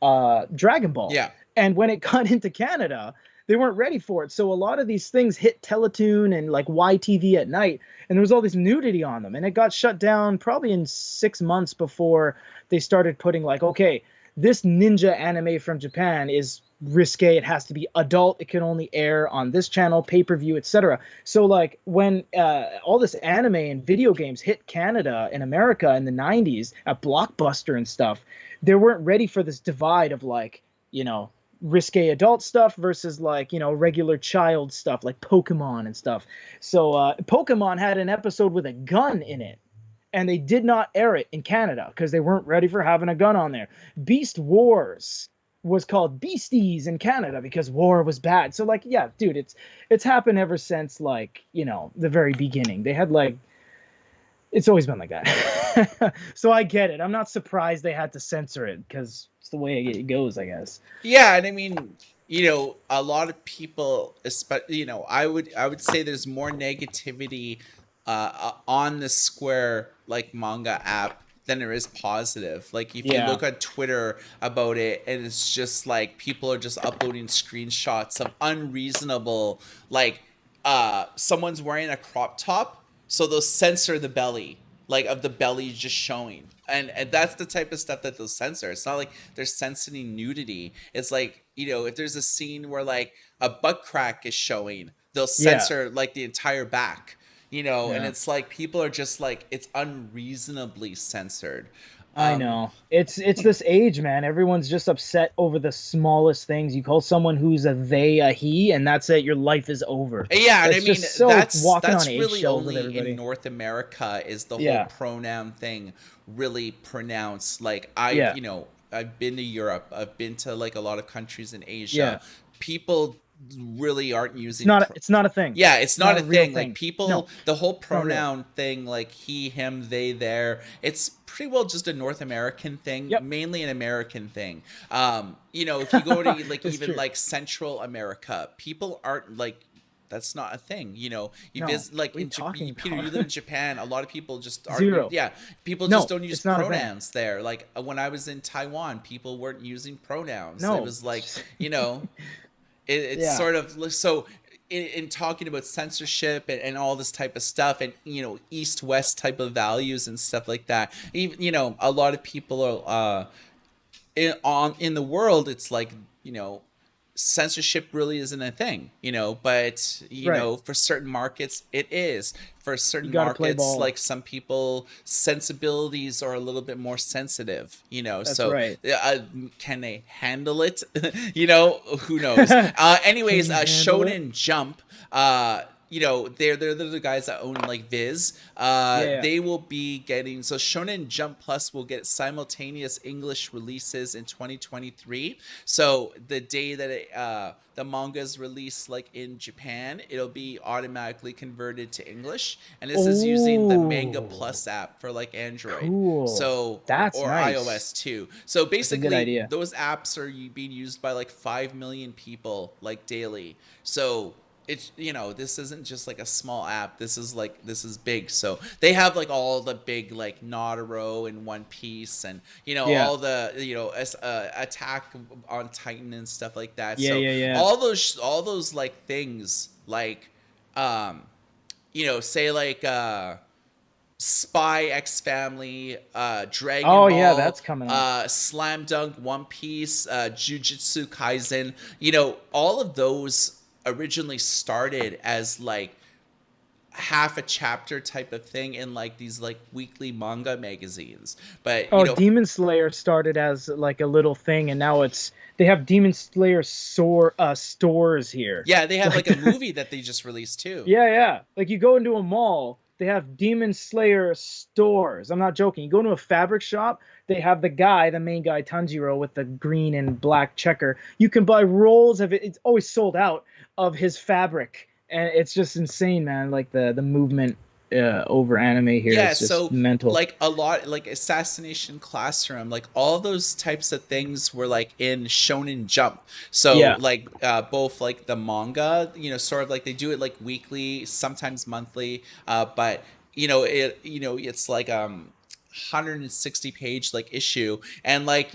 Speaker 1: Dragon Ball.
Speaker 2: Yeah.
Speaker 1: And when it got into Canada, they weren't ready for it. So a lot of these things hit Teletoon and like YTV at night, and there was all this nudity on them. And it got shut down probably in 6 months before they started putting like, okay, this ninja anime from Japan is risque. It has to be adult. It can only air on this channel, pay-per-view, etc. So like when all this anime and video games hit Canada and America in the 90s at Blockbuster and stuff, they weren't ready for this divide of like, you know, risque adult stuff versus like, regular child stuff like Pokemon and stuff. So Pokemon had an episode with a gun in it, and they did not air it in Canada because they weren't ready for having a gun on there. Beast Wars was called Beasties in Canada because war was bad. So like, yeah, dude, it's happened ever since, like, the very beginning. They had like, it's always been like that. So I get it. I'm not surprised they had to censor it because it's the way it goes, I guess.
Speaker 2: Yeah, and I mean, a lot of people, especially, I would say there's more negativity on the Square like manga app than there is positive. Like if you
Speaker 1: Yeah.
Speaker 2: look on Twitter about it, and it's just like people are just uploading screenshots of unreasonable, like someone's wearing a crop top, so they'll censor the belly, like of the belly just showing. And that's the type of stuff that they'll censor. It's not like they're censoring nudity. It's like, if there's a scene where like a butt crack is showing, they'll
Speaker 1: Yeah.
Speaker 2: censor like the entire back, and
Speaker 1: Yeah.
Speaker 2: it's like people are just like, it's unreasonably censored.
Speaker 1: I know. It's this age, man. Everyone's just upset over the smallest things. You call someone who's a they a he, and that's it. Your life is over.
Speaker 2: Yeah, and I
Speaker 1: It's
Speaker 2: mean,
Speaker 1: just so
Speaker 2: that's
Speaker 1: walking on
Speaker 2: that's really
Speaker 1: eggshells with
Speaker 2: only in
Speaker 1: everybody.
Speaker 2: North America is the whole
Speaker 1: Yeah.
Speaker 2: pronoun thing really pronounced. Like
Speaker 1: Yeah.
Speaker 2: I've been to Europe, I've been to like a lot of countries in
Speaker 1: Yeah.
Speaker 2: Asia. People really aren't
Speaker 1: It's
Speaker 2: using
Speaker 1: not. It's not a thing.
Speaker 2: yeah, it's
Speaker 1: It's
Speaker 2: not
Speaker 1: not
Speaker 2: a
Speaker 1: a real
Speaker 2: thing. Like
Speaker 1: thing. No,
Speaker 2: people, the whole
Speaker 1: it's not real.
Speaker 2: pronoun thing, like he, him, they, their, it's pretty well just a North American thing,
Speaker 1: Yep.
Speaker 2: mainly an American thing. If you go to like
Speaker 1: It's
Speaker 2: even
Speaker 1: true.
Speaker 2: like Central America, people aren't like, that's not a thing. You
Speaker 1: No.
Speaker 2: visit like
Speaker 1: What are you talking
Speaker 2: Peter, you
Speaker 1: about?
Speaker 2: live in Japan. A lot of people just aren't.
Speaker 1: Zero.
Speaker 2: Yeah, people just
Speaker 1: No,
Speaker 2: don't use
Speaker 1: it's not a thing.
Speaker 2: pronouns there. Like when I was in Taiwan, people weren't using pronouns. It
Speaker 1: No.
Speaker 2: was like, it's
Speaker 1: Yeah.
Speaker 2: sort of so in talking about censorship and all this type of stuff, and east west type of values and stuff like that. Even a lot of people are in the world. It's like censorship really isn't a thing, but
Speaker 1: Right.
Speaker 2: for certain markets it is. For
Speaker 1: You
Speaker 2: certain
Speaker 1: got to play
Speaker 2: markets,
Speaker 1: ball.
Speaker 2: like some people sensibilities are a little bit more sensitive,
Speaker 1: That's
Speaker 2: so
Speaker 1: right.
Speaker 2: can they handle it? Who knows.
Speaker 1: Can
Speaker 2: Anyways,
Speaker 1: you handle it?
Speaker 2: Shonen Jump, they're the guys that own like Viz.
Speaker 1: Yeah. Yeah.
Speaker 2: They will be getting, so Shonen Jump Plus will get simultaneous English releases in 2023. So the day that the manga is released like in Japan, it'll be automatically converted to English, and this is using the Manga
Speaker 1: Oh,
Speaker 2: Plus app for like Android,
Speaker 1: cool.
Speaker 2: so
Speaker 1: That's
Speaker 2: or
Speaker 1: nice.
Speaker 2: iOS too. So
Speaker 1: That's a good
Speaker 2: basically
Speaker 1: idea.
Speaker 2: those apps are being used by like 5 million people like daily. So it's, this isn't just like a small app. This is big. So they have like all the big like Naruto and One Piece, and
Speaker 1: Yeah.
Speaker 2: all the Attack on Titan and stuff like that.
Speaker 1: Yeah.
Speaker 2: So
Speaker 1: Yeah. Yeah.
Speaker 2: all those like things, like say like Spy X Family, Dragon
Speaker 1: Oh,
Speaker 2: Ball,
Speaker 1: yeah, that's coming up.
Speaker 2: Slam Dunk, One Piece, Jujutsu Kaisen. All of those originally started as like half a chapter type of thing in like these like weekly manga magazines. But
Speaker 1: Oh, Demon Slayer started as like a little thing, and now they have Demon Slayer stores here.
Speaker 2: yeah, they have like a movie that they just released too.
Speaker 1: Yeah, yeah. Like you go into a mall, they have Demon Slayer stores. I'm not joking. You go into a fabric shop, they have the main guy, Tanjiro, with the green and black checker. You can buy rolls of it. It's always sold out of his fabric. And it's just insane, man. Like the movement over anime here
Speaker 2: Yeah,
Speaker 1: is just
Speaker 2: so
Speaker 1: mental.
Speaker 2: like a lot, like Assassination Classroom, like all those types of things were like in Shonen Jump. So
Speaker 1: Yeah.
Speaker 2: like both like the manga, sort of like they do it like weekly, sometimes monthly, but it's like 160 page like issue, and like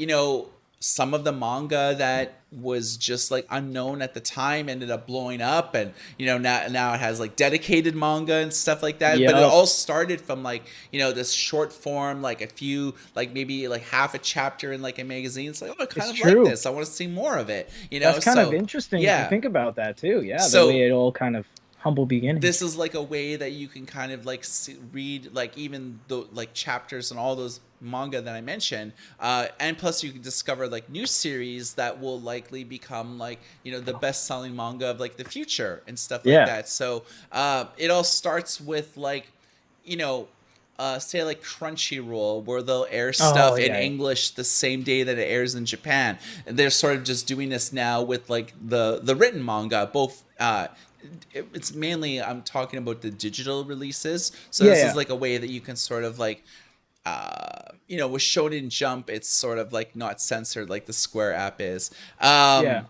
Speaker 2: some of the manga that was just like unknown at the time ended up blowing up, and now it has like dedicated manga and stuff like that. But it
Speaker 1: Yep.
Speaker 2: all started from like this short form, like a few, like maybe like half a chapter in like a magazine. It's like, oh, I kind
Speaker 1: It's
Speaker 2: of like
Speaker 1: true.
Speaker 2: this, I want to see more of it.
Speaker 1: That's kind of
Speaker 2: So
Speaker 1: interesting if
Speaker 2: yeah,
Speaker 1: you think about that too. Yeah, the
Speaker 2: so
Speaker 1: way it all kind of humble
Speaker 2: this
Speaker 1: beginnings.
Speaker 2: is like a way that you can kind of like read like even the like chapters and all those manga that I mentioned, and plus you can discover like new series that will likely become like the best selling manga of like the future and stuff like
Speaker 1: Yeah.
Speaker 2: that. So it all starts with like you know say like Crunchyroll, where they'll air
Speaker 1: Oh
Speaker 2: stuff in
Speaker 1: yeah.
Speaker 2: English the same day that it airs in Japan, and they're sort of just doing this now with like the written manga. Both it's mainly I'm talking about the digital releases. So
Speaker 1: Yeah.
Speaker 2: this is
Speaker 1: Yeah.
Speaker 2: like a way that you can sort of like with Shonen Jump, it's sort of like not censored like the Square app is.
Speaker 1: Yeah.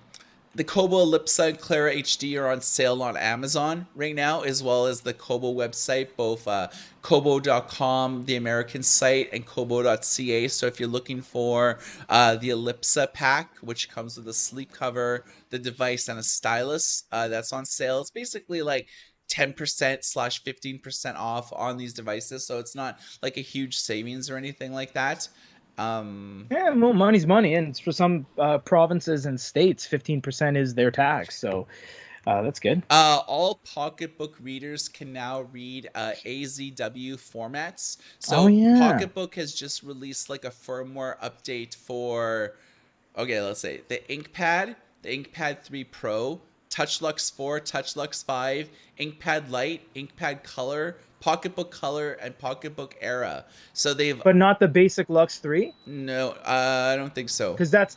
Speaker 2: The Kobo Ellipsa and Clara HD are on sale on Amazon right now, as well as the Kobo website, both Kobo.com, the American site, and Kobo.ca. So if you're looking for the Ellipsa pack, which comes with a sleep cover, the device, and a stylus, that's on sale. It's basically like 10% / 15% off on these devices. So it's not like a huge savings or anything like that. Um,
Speaker 1: Yeah, well, money's money, and for some provinces and states, 15% is their tax. So that's good.
Speaker 2: all pocketbook readers can now read AZW formats.
Speaker 1: Oh
Speaker 2: So
Speaker 1: yeah,
Speaker 2: Pocketbook has just released like a firmware update for, okay, let's say the InkPad, the InkPad 3 Pro, TouchLux 4, TouchLux 5, InkPad Lite, InkPad Color, Pocketbook Color, and Pocketbook Era. So they've
Speaker 1: but not the basic Lux 3,
Speaker 2: no, I don't think so.
Speaker 1: because that's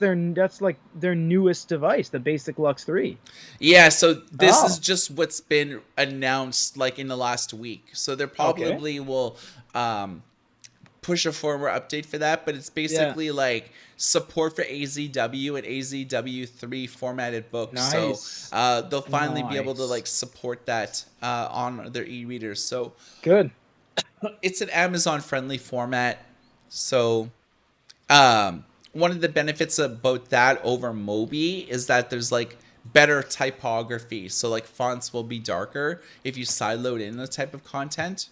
Speaker 1: like their newest device, the basic Lux 3.
Speaker 2: Yeah, so this is
Speaker 1: Oh,
Speaker 2: just what's been announced like in the last week. So there
Speaker 1: okay.
Speaker 2: probably will um, push a firmware update for that, but it's
Speaker 1: Yeah,
Speaker 2: basically like support for AZW and AZW3 formatted books. So
Speaker 1: nice,
Speaker 2: they'll finally be able to
Speaker 1: nice,
Speaker 2: like support that on their e-readers. So
Speaker 1: good.
Speaker 2: it's an Amazon friendly format. So one of the benefits about that over Mobi is that there's like better typography. So like fonts will be darker if you sideload in the type of content.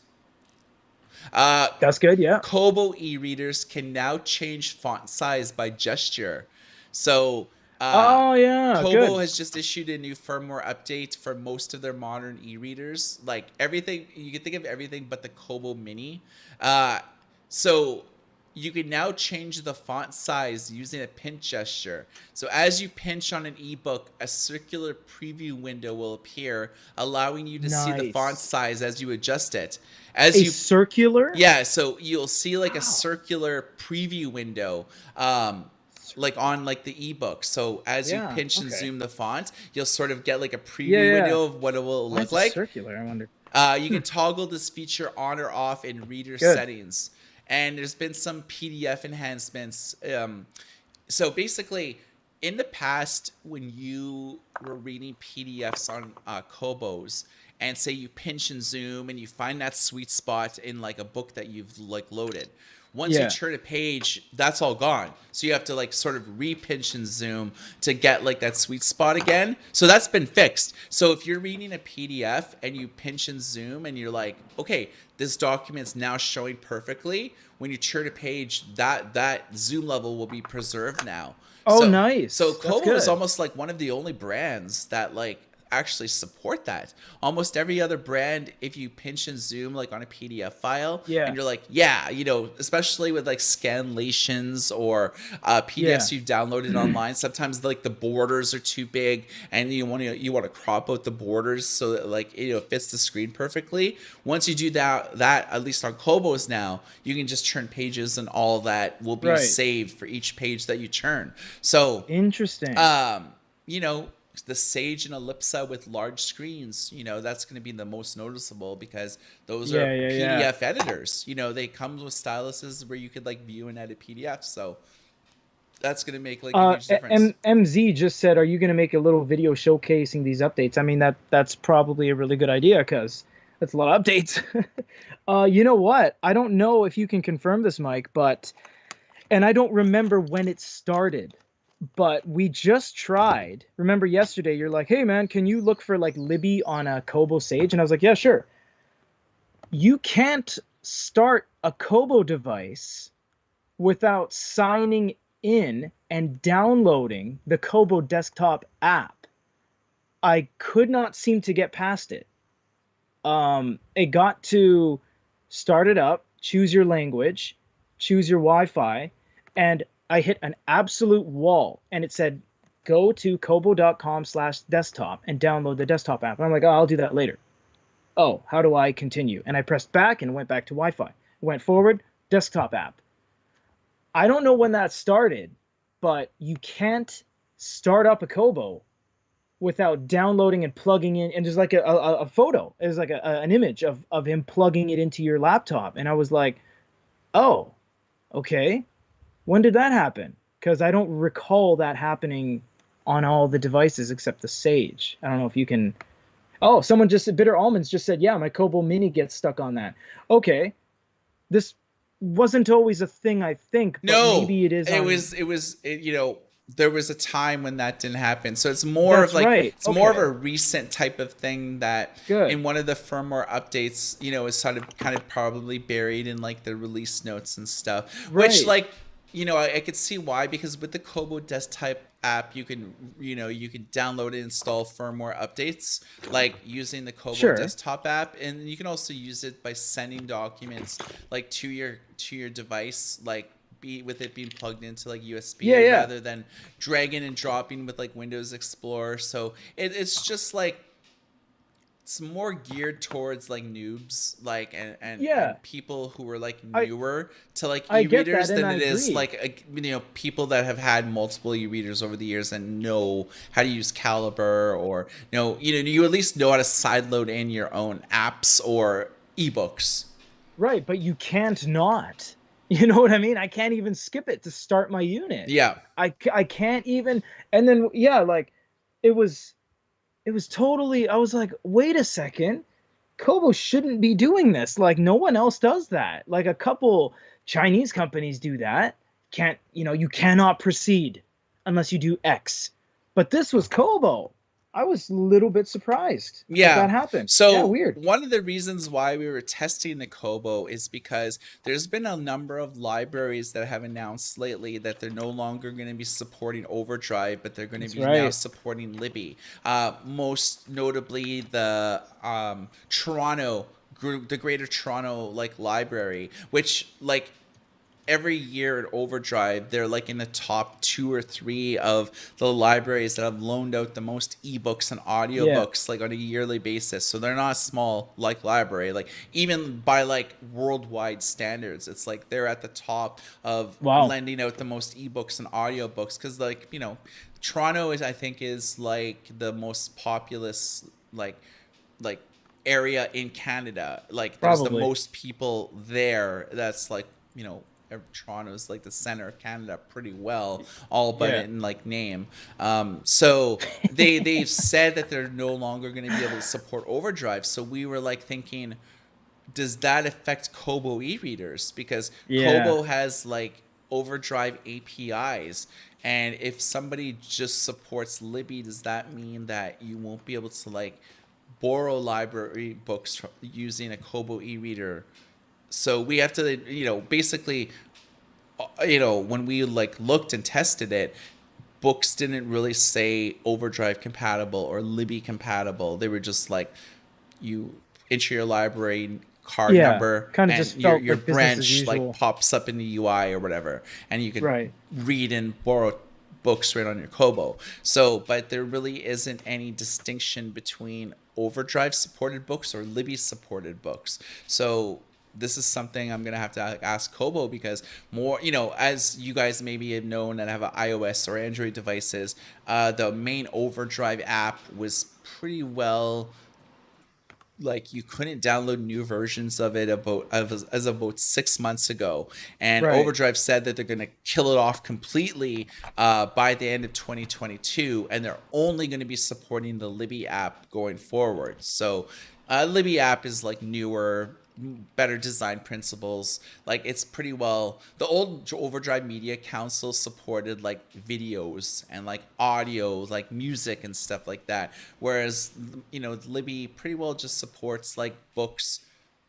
Speaker 2: Uh,
Speaker 1: That's good. Yeah.
Speaker 2: Kobo e-readers can now change font size by gesture. So
Speaker 1: Oh yeah,
Speaker 2: Kobo
Speaker 1: good.
Speaker 2: has just issued a new firmware update for most of their modern e-readers. Like everything, you can think of everything but the Kobo Mini. Uh, so you can now change the font size using a pinch gesture. So as you pinch on an ebook, a circular preview window will appear, allowing you to see the font
Speaker 1: Nice.
Speaker 2: size as you adjust it. As
Speaker 1: A
Speaker 2: you
Speaker 1: circular.
Speaker 2: Yeah, so you'll see like a
Speaker 1: Wow.
Speaker 2: circular preview window, like on like the ebook. So as you
Speaker 1: Yeah.
Speaker 2: pinch and
Speaker 1: Okay.
Speaker 2: zoom the font, you'll sort of get like a
Speaker 1: Yeah.
Speaker 2: preview
Speaker 1: Yeah.
Speaker 2: window of what it will
Speaker 1: Why
Speaker 2: look
Speaker 1: is it
Speaker 2: like.
Speaker 1: circular? I wonder.
Speaker 2: You
Speaker 1: Hmm.
Speaker 2: can toggle this feature on or off in reader
Speaker 1: Good.
Speaker 2: settings. And there's been some PDF enhancements. So basically, in the past, when you were reading PDFs on Kobos, and say you pinch and zoom and you find that sweet spot in like a book that you've like loaded, once you
Speaker 1: Yeah.
Speaker 2: turn a page, that's all gone. So you have to like sort of re-pinch and zoom to get like that sweet spot again. So that's been fixed. So if you're reading a PDF and you pinch and zoom and you're like, okay, this document's now showing perfectly, when you turn a page, that zoom level will be preserved now.
Speaker 1: Oh,
Speaker 2: So
Speaker 1: nice. That's
Speaker 2: Kobo is
Speaker 1: good.
Speaker 2: almost like one of the only brands that like actually support that. Almost every other brand, if you pinch and zoom like on a PDF file, and
Speaker 1: Yeah.
Speaker 2: you're like, yeah, especially with like scanlations or
Speaker 1: Yeah.
Speaker 2: PDFs you've downloaded online, sometimes like the borders are too big, and you want to crop out the borders so that like it fits the screen perfectly. Once you do that at least on Kobos now, you can just turn pages, and all that will be
Speaker 1: Right.
Speaker 2: saved for each page that you turn. So
Speaker 1: Interesting.
Speaker 2: um, you know, the Sage and Ellipsa with large screens, that's going to be the most noticeable because those are
Speaker 1: Yeah. Yeah. Yeah.
Speaker 2: PDF editors. They come with styluses where you could like view and edit PDFs. So that's going to make like a huge difference.
Speaker 1: MZ just said, "Are you going to make a little video showcasing these updates?" I mean, that's probably a really good idea because that's a lot of updates. You know what? I don't know if you can confirm this, Mike, but and I don't remember when it started, but we just tried. Remember yesterday, you're like, "Hey man, can you look for like Libby on a Kobo Sage?" And I was like, "Yeah, sure." You can't start a Kobo device without signing in and downloading the Kobo desktop app. I could not seem to get past it. It got to start it up, choose your language, choose your Wi-Fi, and I hit an absolute wall, and it said, go to kobo.com/desktop and download the desktop app. And I'm like, oh, I'll do that later. Oh, how do I continue? And I pressed back and went back to Wi-Fi. Went forward, desktop app. I don't know when that started, but you can't start up a Kobo without downloading and plugging in. And there's like a photo. There's like an image of him plugging it into your laptop. And I was like, oh, okay. When did that happen? Because I don't recall that happening on all the devices except the Sage. I don't know if you can. Oh, someone just said, Bitter Almonds just said, yeah, my Kobo Mini gets stuck on that. Okay. This wasn't always a thing, I think, but
Speaker 2: No,
Speaker 1: maybe it is on.
Speaker 2: you know, there was a time when that didn't happen. So it's more of
Speaker 1: That's
Speaker 2: like,
Speaker 1: right.
Speaker 2: it's more of a
Speaker 1: Okay.
Speaker 2: recent type of thing that
Speaker 1: Good.
Speaker 2: in one of the firmware updates, you know, is kind of probably buried in like the release notes and stuff, which
Speaker 1: Right.
Speaker 2: like, you know, I could see why, because with the Kobo desktop app, you can, you know, you can download and install firmware updates like using the Kobo
Speaker 1: Sure.
Speaker 2: desktop app, and you can also use it by sending documents like to your device, like be with it being plugged into like
Speaker 1: Yeah,
Speaker 2: USB
Speaker 1: yeah.
Speaker 2: rather than dragging and dropping with like Windows Explorer. So it's just like it's more geared towards like noobs, like
Speaker 1: Yeah.
Speaker 2: and people who are like
Speaker 1: I
Speaker 2: newer to like
Speaker 1: I get
Speaker 2: e-readers
Speaker 1: that and
Speaker 2: than
Speaker 1: I
Speaker 2: it is
Speaker 1: agree.
Speaker 2: like you know, people that have had multiple e-readers over the years and know how to use Caliber, or you know, you at least know how to sideload in your own apps or ebooks.
Speaker 1: Right, but you can't not. You know what I mean? I can't even skip it to start my unit.
Speaker 2: Yeah.
Speaker 1: I can't even. And then yeah, like it was it was totally. I was like, wait a second. Kobo shouldn't be doing this. Like no one else does that. Like a couple Chinese companies do that. Can't, you cannot proceed unless you do X. But this was Kobo. I was a little bit surprised that
Speaker 2: Yeah.
Speaker 1: that happened. Yeah,
Speaker 2: So
Speaker 1: weird.
Speaker 2: one of the reasons why we were testing the Kobo is because there's been a number of libraries that have announced lately that they're no longer going to be supporting Overdrive, but they're going to
Speaker 1: That's
Speaker 2: be now
Speaker 1: right.
Speaker 2: supporting Libby. Most notably, the the Greater Toronto like library, which like every year at Overdrive, they're like in the top two or three of the libraries that have loaned out the most ebooks and
Speaker 1: Yeah.
Speaker 2: audiobooks like on a yearly basis. So they're not a small like library. Like even by like worldwide standards, it's like they're at the top of
Speaker 1: Wow.
Speaker 2: lending out the most ebooks and audiobooks, because like, you know, Toronto is, I think, is like the most populous like area in Canada. Like there's the
Speaker 1: Probably.
Speaker 2: most people there. That's like, you know, Toronto's like the center of Canada pretty well, all but
Speaker 1: Yeah.
Speaker 2: in like name. So they've said that they're no longer going to be able to support Overdrive. So we were like thinking, does that affect Kobo e-readers? Because
Speaker 1: Yeah.
Speaker 2: Kobo has like Overdrive APIs. And if somebody just supports Libby, does that mean that you won't be able to like borrow library books using a Kobo e-reader? So we have to, you know, basically, you know, when we like looked and tested it, books didn't really say Overdrive compatible or Libby compatible. They were just like, you enter your library card
Speaker 1: Yeah.
Speaker 2: number
Speaker 1: Kind of
Speaker 2: and
Speaker 1: just felt
Speaker 2: your
Speaker 1: like business as
Speaker 2: branch like
Speaker 1: usual.
Speaker 2: pops up in the UI or whatever, and you could
Speaker 1: Right.
Speaker 2: read and borrow books right on your Kobo. So, but there really isn't any distinction between Overdrive supported books or Libby supported books. So this is something I'm gonna have to ask Kobo, because more, you know, as you guys maybe have known that have iOS or Android devices, the main Overdrive app was pretty well, like you couldn't download new versions of it as about 6 months ago, and
Speaker 1: Right.
Speaker 2: Overdrive said that they're going to kill it off completely by the end of 2022, and they're only going to be supporting the Libby app going forward. So Libby app is like newer, better design principles. Like it's pretty well. The old Overdrive Media Council supported like videos and like audio, like music and stuff like that. Whereas, you know, Libby pretty well just supports like books,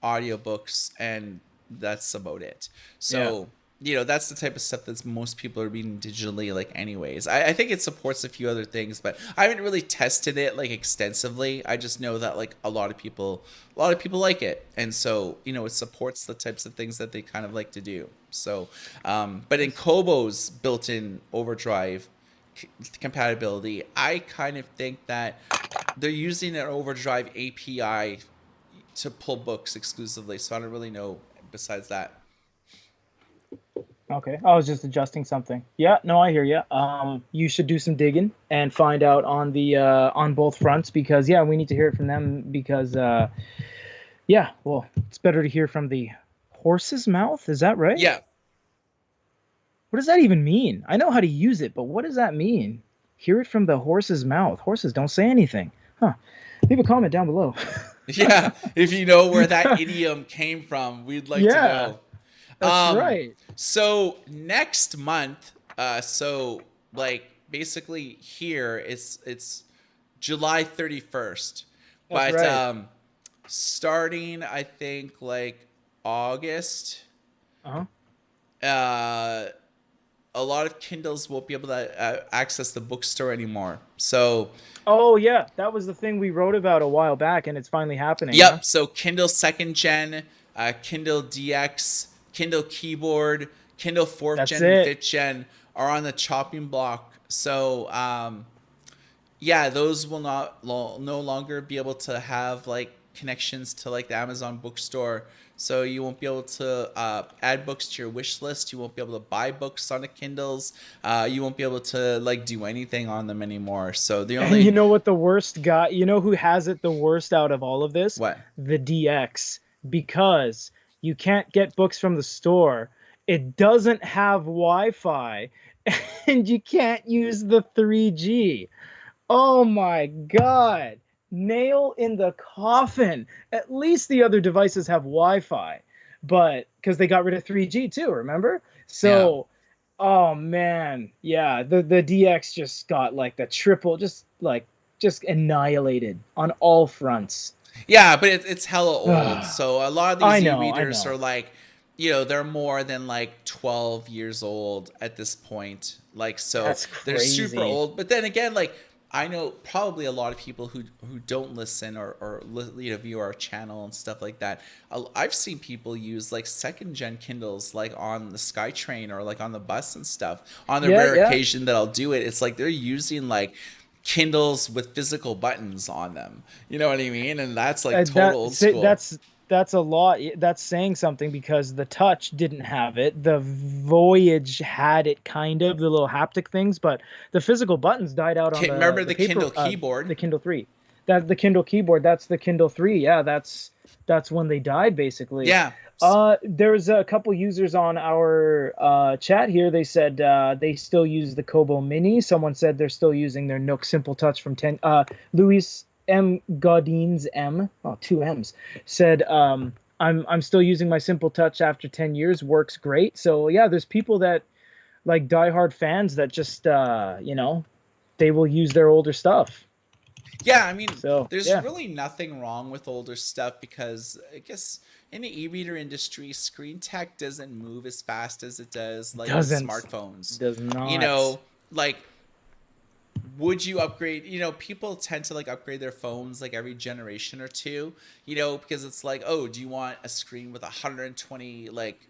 Speaker 2: audiobooks, and that's about it.
Speaker 1: Yeah.
Speaker 2: So that's the type of stuff that's most people are reading digitally, like, anyways. I think it supports a few other things, but I haven't really tested it like extensively. I just know that like a lot of people like it, and so it supports the types of things that they kind of like to do. So, but in Kobo's built-in overdrive compatibility, I kind of think that they're using an overdrive API to pull books exclusively. So I don't really know besides that.
Speaker 1: Okay, I was just adjusting something. Yeah, no, I hear you. You should do some digging and find out on the on both fronts, because yeah, we need to hear it from them, because yeah, well, it's better to hear from the horse's mouth. Is that right?
Speaker 2: Yeah.
Speaker 1: What does that even mean? I know how to use it, but what does that mean? Hear it from the horse's mouth. Horses don't say anything. Huh. Leave a comment down below.
Speaker 2: Yeah, if you know where that idiom came from, we'd like to
Speaker 1: Yeah,
Speaker 2: know.
Speaker 1: that's
Speaker 2: Um,
Speaker 1: right.
Speaker 2: so next month, so like basically here it's July 31st,
Speaker 1: That's
Speaker 2: but
Speaker 1: right.
Speaker 2: starting I think like August,
Speaker 1: Uh-huh.
Speaker 2: uh, a lot of Kindles won't be able to access the bookstore anymore. So
Speaker 1: Oh yeah, that was the thing we wrote about a while back, and it's finally happening, huh?
Speaker 2: yep. So Kindle second gen, Kindle DX, Kindle keyboard, Kindle fourth
Speaker 1: That's
Speaker 2: gen, and
Speaker 1: it.
Speaker 2: fifth gen are on the chopping block. So yeah, those will not no longer be able to have like connections to like the Amazon bookstore. So you won't be able to add books to your wish list. You won't be able to buy books on the Kindles. You won't be able to like do anything on them anymore. So the
Speaker 1: And you
Speaker 2: only
Speaker 1: know what the worst guy, you know who has it the worst out of all of this?
Speaker 2: what?
Speaker 1: The DX, because you can't get books from the store. It doesn't have Wi-Fi, and you can't use the 3G. Oh my God. Nail in the coffin. At least the other devices have Wi-Fi, but because they got rid of 3G too, remember?
Speaker 2: Yeah.
Speaker 1: So, oh man, yeah, the DX just got like the triple, just annihilated on all fronts.
Speaker 2: Yeah, but it's hella old.
Speaker 1: I
Speaker 2: So a lot of these
Speaker 1: I
Speaker 2: e-readers are
Speaker 1: know.
Speaker 2: like, they're more than like 12 years old at this point. Like, so
Speaker 1: That's
Speaker 2: they're super
Speaker 1: crazy.
Speaker 2: old. But then again, like, I know probably a lot of people who don't listen view our channel and stuff like that. I've seen people use like second gen Kindles like on the SkyTrain or like on the bus and stuff. On the
Speaker 1: Yeah,
Speaker 2: rare
Speaker 1: yeah.
Speaker 2: occasion that I'll do it, it's like they're using like Kindles with physical buttons on them. You know what I mean? And that's like total old school.
Speaker 1: That's a lot. That's saying something, because the Touch didn't have it. The Voyage had it, kind of, the little haptic things, but the physical buttons died out on
Speaker 2: Remember
Speaker 1: the
Speaker 2: the
Speaker 1: paper,
Speaker 2: Kindle keyboard?
Speaker 1: the Kindle 3. That the Kindle keyboard, that's the Kindle 3. Yeah, that's when they died basically.
Speaker 2: Yeah.
Speaker 1: There's a couple users on our chat here. They said they still use the Kobo Mini. Someone said they're still using their Nook Simple Touch from 10. Luis M. Godin's M. Oh, two M's. Said I'm still using my Simple Touch after 10 years. Works great. So yeah, there's people that like diehard fans that just they will use their older stuff.
Speaker 2: Yeah, I mean,
Speaker 1: So
Speaker 2: there's
Speaker 1: yeah,
Speaker 2: really nothing wrong with older stuff because I guess in the e-reader industry, screen tech doesn't move as fast as it does like with
Speaker 1: doesn't
Speaker 2: smartphones.
Speaker 1: does
Speaker 2: You
Speaker 1: not.
Speaker 2: know, like would you upgrade, people tend to like upgrade their phones like every generation or two, because it's like, oh, do you want a screen with 120 like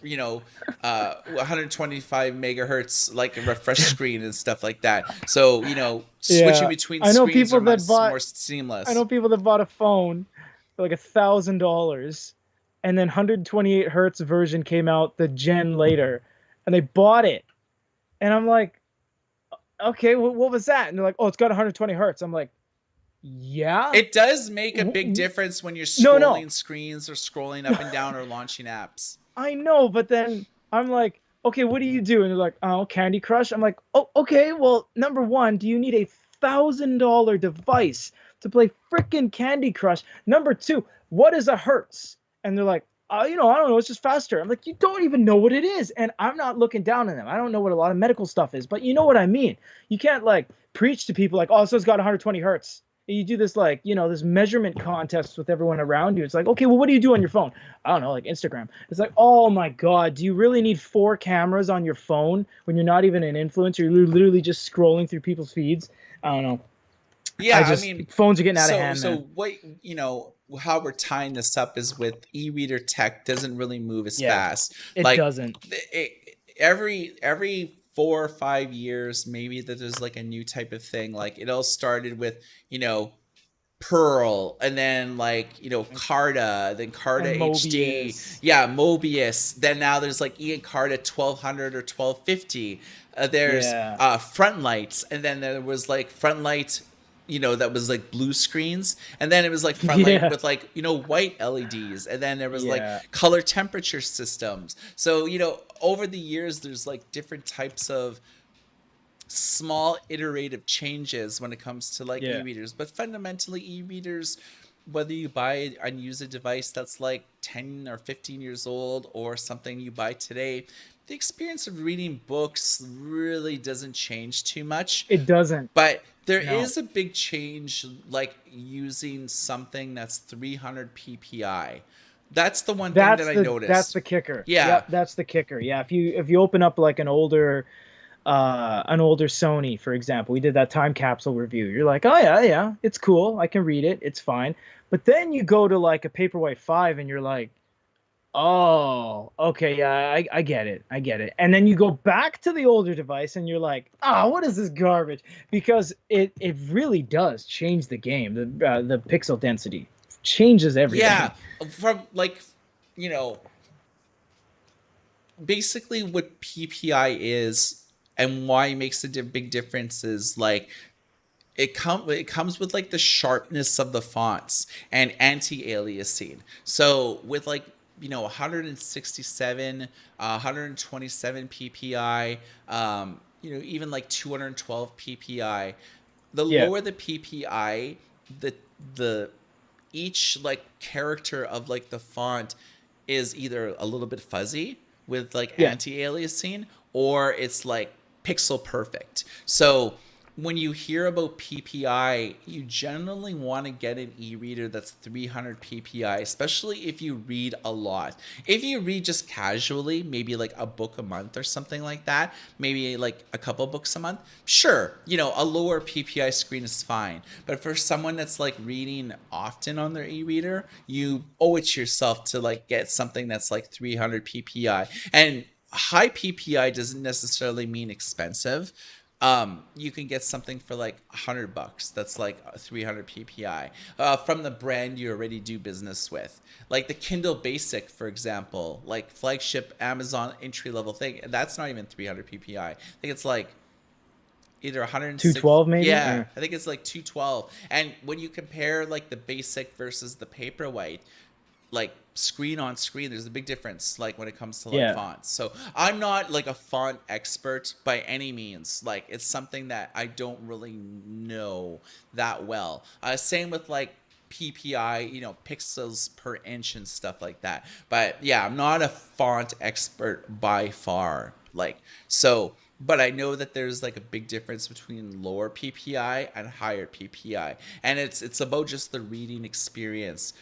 Speaker 2: you know 125 megahertz like a refresh screen and stuff like that, so switching
Speaker 1: Yeah,
Speaker 2: between
Speaker 1: I know
Speaker 2: screens are
Speaker 1: people that
Speaker 2: much
Speaker 1: bought
Speaker 2: more
Speaker 1: I
Speaker 2: seamless.
Speaker 1: know people that bought a phone for like $1,000, and then 128 hertz version came out the gen later, and they bought it, and I'm like, okay, what was that? And they're like, oh, it's got 120 hertz. I'm like, yeah,
Speaker 2: It does make a big difference when you're
Speaker 1: no, no,
Speaker 2: scrolling screens or scrolling up and down or launching apps.
Speaker 1: I know, but then I'm like, okay, what do you do? And they're like, oh, Candy Crush. I'm like, oh, okay, well, number one, do you need $1,000 device to play freaking Candy Crush? Number two, what is a hertz? And they're like, I don't know, it's just faster. I'm like, you don't even know what it is. And I'm not looking down on them. I don't know what a lot of medical stuff is, but you know what I mean. You can't like preach to people like, oh, so it's got 120 hertz. You do this like, this measurement contest with everyone around you. It's like, okay, well, what do you do on your phone? I don't know, like Instagram. It's like, oh my God, do you really need four cameras on your phone when you're not even an influencer? You're literally just scrolling through people's feeds. I don't know. I
Speaker 2: Yeah, I
Speaker 1: just
Speaker 2: mean,
Speaker 1: phones are getting out of
Speaker 2: so
Speaker 1: hand,
Speaker 2: so
Speaker 1: man.
Speaker 2: what how we're tying this up is with e-reader tech doesn't really move as
Speaker 1: Yeah,
Speaker 2: fast.
Speaker 1: it
Speaker 2: Like
Speaker 1: doesn't.
Speaker 2: every 4 or 5 years, maybe that there's like a new type of thing. Like it all started with you know Pearl, and then like Carta, then Carta
Speaker 1: And
Speaker 2: HD,
Speaker 1: Mobius.
Speaker 2: yeah, Mobius. Then now there's like Ian Carta 1200 or 1250. There's
Speaker 1: Yeah.
Speaker 2: front lights, and then there was like front light, that was like blue screens, and then it was like front light
Speaker 1: Yeah.
Speaker 2: with like white LEDs, and then there was like
Speaker 1: Yeah.
Speaker 2: color temperature systems. So over the years, there's like different types of small iterative changes when it comes to like
Speaker 1: Yeah.
Speaker 2: e-readers, but fundamentally e-readers, whether you buy and use a device that's like 10 or 15 years old or something you buy today, the experience of reading books really doesn't change too much.
Speaker 1: It doesn't.
Speaker 2: But there
Speaker 1: No.
Speaker 2: is a big change, like using something that's 300 ppi. That's the one thing that I
Speaker 1: That's
Speaker 2: noticed.
Speaker 1: the kicker.
Speaker 2: Yeah.
Speaker 1: Yep, that's the kicker. Yeah, if you open up like an older Sony, for example, we did that time capsule review. You're like, oh yeah, yeah, it's cool. I can read it. It's fine. But then you go to like a Paperwhite 5 and you're like, oh, okay, yeah, I get it. I get it. And then you go back to the older device and you're like, what is this garbage? Because it really does change the game. The pixel density changes
Speaker 2: Yeah.
Speaker 1: everything.
Speaker 2: From like, you know, basically what PPI is and why it makes a big difference is like it comes with like the sharpness of the fonts and anti-aliasing. So with like 167, 127 PPI, even like 212 PPI. The
Speaker 1: Yeah,
Speaker 2: lower the PPI, the the each like character of like the font is either a little bit fuzzy with like
Speaker 1: yeah.
Speaker 2: anti-aliasing, or it's like pixel perfect. So when you hear about PPI, you generally want to get an e-reader that's 300 PPI, especially if you read a lot. If you read just casually, maybe like a book a month or something like that, maybe like a couple books a month, sure, a lower PPI screen is fine. But for someone that's like reading often on their e-reader, you owe it to yourself to like get something that's like 300 PPI. And high PPI doesn't necessarily mean expensive. You can get something for like $100 that's like 300 PPI from the brand you already do business with, like the Kindle Basic, for example, like flagship Amazon entry level thing. That's not even 300 PPI. I think it's like either 106.
Speaker 1: 212 maybe,
Speaker 2: Yeah,
Speaker 1: or
Speaker 2: I think it's like 212. And when you compare like the Basic versus the Paperwhite, like screen on screen, there's a big difference like when it comes to like
Speaker 1: yeah.
Speaker 2: fonts. So I'm not like a font expert by any means. Like it's something that I don't really know that well. Same with like PPI, pixels per inch and stuff like that. But yeah, I'm not a font expert by far. But I know that there's like a big difference between lower PPI and higher PPI, and it's about just the reading experience.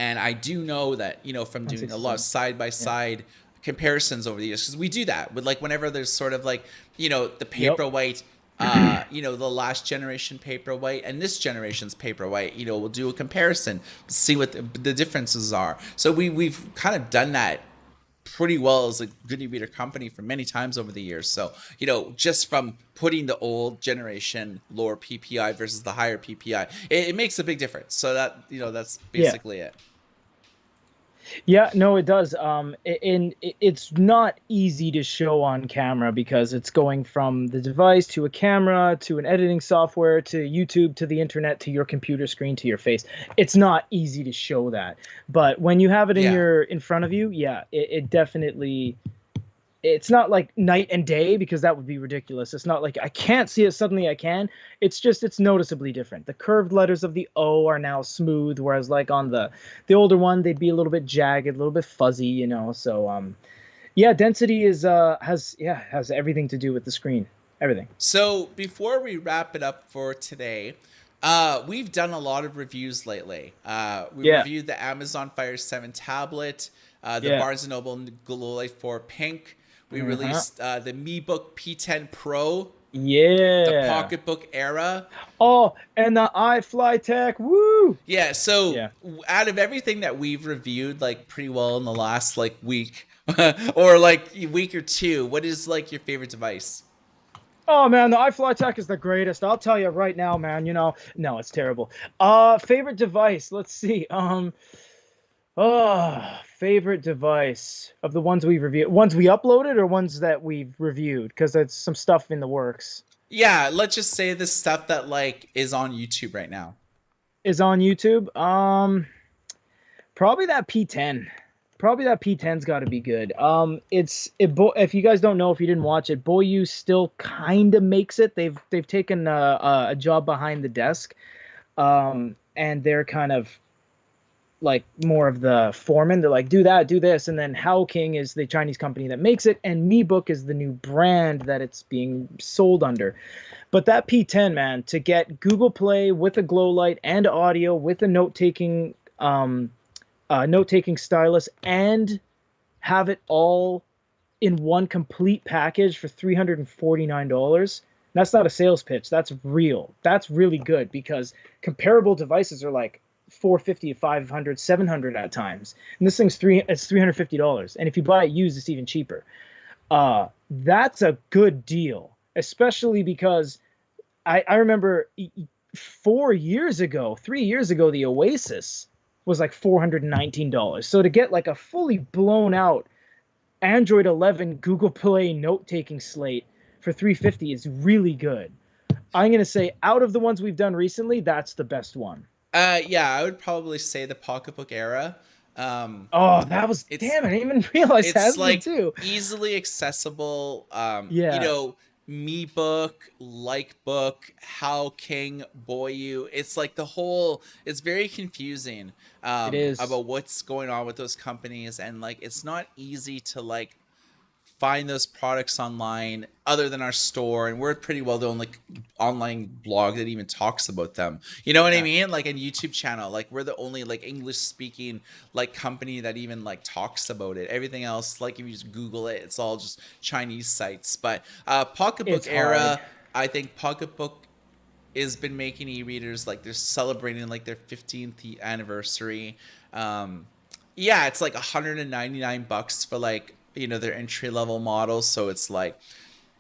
Speaker 2: And I do know that, from doing a lot of
Speaker 1: 167.
Speaker 2: side by
Speaker 1: Yeah.
Speaker 2: side comparisons over the years, because we do that with like whenever there's sort of like, the
Speaker 1: Yep.
Speaker 2: Paperwhite, the last generation Paperwhite and this generation's Paperwhite, we'll do a comparison, see what the differences are. So we've kind of done that pretty well as a good e-reader company for many times over the years. So, just from putting the old generation lower PPI versus the higher PPI, it makes a big difference. So that's
Speaker 1: Yeah.
Speaker 2: basically it.
Speaker 1: Yeah, no, it does. And it's not easy to show on camera because it's going from the device to a camera to an editing software to YouTube to the internet to your computer screen to your face. It's not easy to show that. But when you have it
Speaker 2: Yeah.
Speaker 1: in front of you, yeah, it definitely, it's not like night and day because that would be ridiculous. It's not like I can't see it, suddenly I can. It's just it's noticeably different. The curved letters of the O are now smooth, whereas like on the older one they'd be a little bit jagged, a little bit fuzzy. So yeah, density has everything to do with the screen. everything.
Speaker 2: So before we wrap it up for today, we've done a lot of reviews lately. We
Speaker 1: Yeah,
Speaker 2: reviewed the Amazon Fire 7 tablet, the
Speaker 1: yeah.
Speaker 2: Barnes& Noble Glow Light 4 Pink. We
Speaker 1: Uh-huh.
Speaker 2: released the Mi Book P10 Pro, the
Speaker 1: Yeah.
Speaker 2: Pocketbook Era.
Speaker 1: Oh, and the iFly Tech. Woo!
Speaker 2: Yeah, so
Speaker 1: Yeah.
Speaker 2: out of everything that we've reviewed like pretty well in the last like week or like week or two, what is like your favorite device?
Speaker 1: Oh man, the iFly Tech is the greatest. I'll tell you right now, man. No, it's terrible. Favorite device. Let's see. Favorite device of the ones we've reviewed, ones we uploaded or ones that we've reviewed, because that's some stuff in the works.
Speaker 2: Yeah, let's just say the stuff that like is on YouTube right now.
Speaker 1: Is on YouTube. Probably that P10. Probably that P10's got to be good. If you guys don't know, if you didn't watch it, Boyu still kind of makes it. They've taken a job behind the desk, and they're kind of like more of the foreman. They're like, do that, do this, and then King is the Chinese company that makes it, and MeBook is the new brand that it's being sold under. But that P10, man, to get Google Play with a glow light and audio with a note taking stylus and have it all in one complete package for $349. That's not a sales pitch. That's real. That's really good because comparable devices are like 450, 500, 700 at times. And this thing's it's $350. And if you buy it used, it's even cheaper. That's a good deal, especially because I remember 4 years ago, 3 years ago, the Oasis was like $419. So to get like a fully blown out Android 11 Google Play note taking slate for 350 is really good. I'm going to say out of the ones we've done recently, that's the best one.
Speaker 2: Yeah, I would probably say the Pocketbook Era.
Speaker 1: Oh, that was
Speaker 2: It's
Speaker 1: damn! I didn't even realize
Speaker 2: it's
Speaker 1: Hasby
Speaker 2: like
Speaker 1: too.
Speaker 2: easily accessible.
Speaker 1: Yeah,
Speaker 2: Me Book, Like Book, How King, Boyu. It's like the whole. It's very confusing
Speaker 1: it is.
Speaker 2: about what's going on with those companies, and like it's not easy to like find those products online other than our store, and we're pretty well the only online blog that even talks about them, you know what I
Speaker 1: Yeah,
Speaker 2: mean, like a YouTube channel, like we're the only like English speaking like company that even like talks about it. Everything else, like if you just Google it, it's all just Chinese sites. But Pocketbook
Speaker 1: it's hard.
Speaker 2: Era, I think Pocketbook has been making e-readers like they're celebrating like their 15th anniversary. Yeah, it's like $199 for like their entry level models, so it's like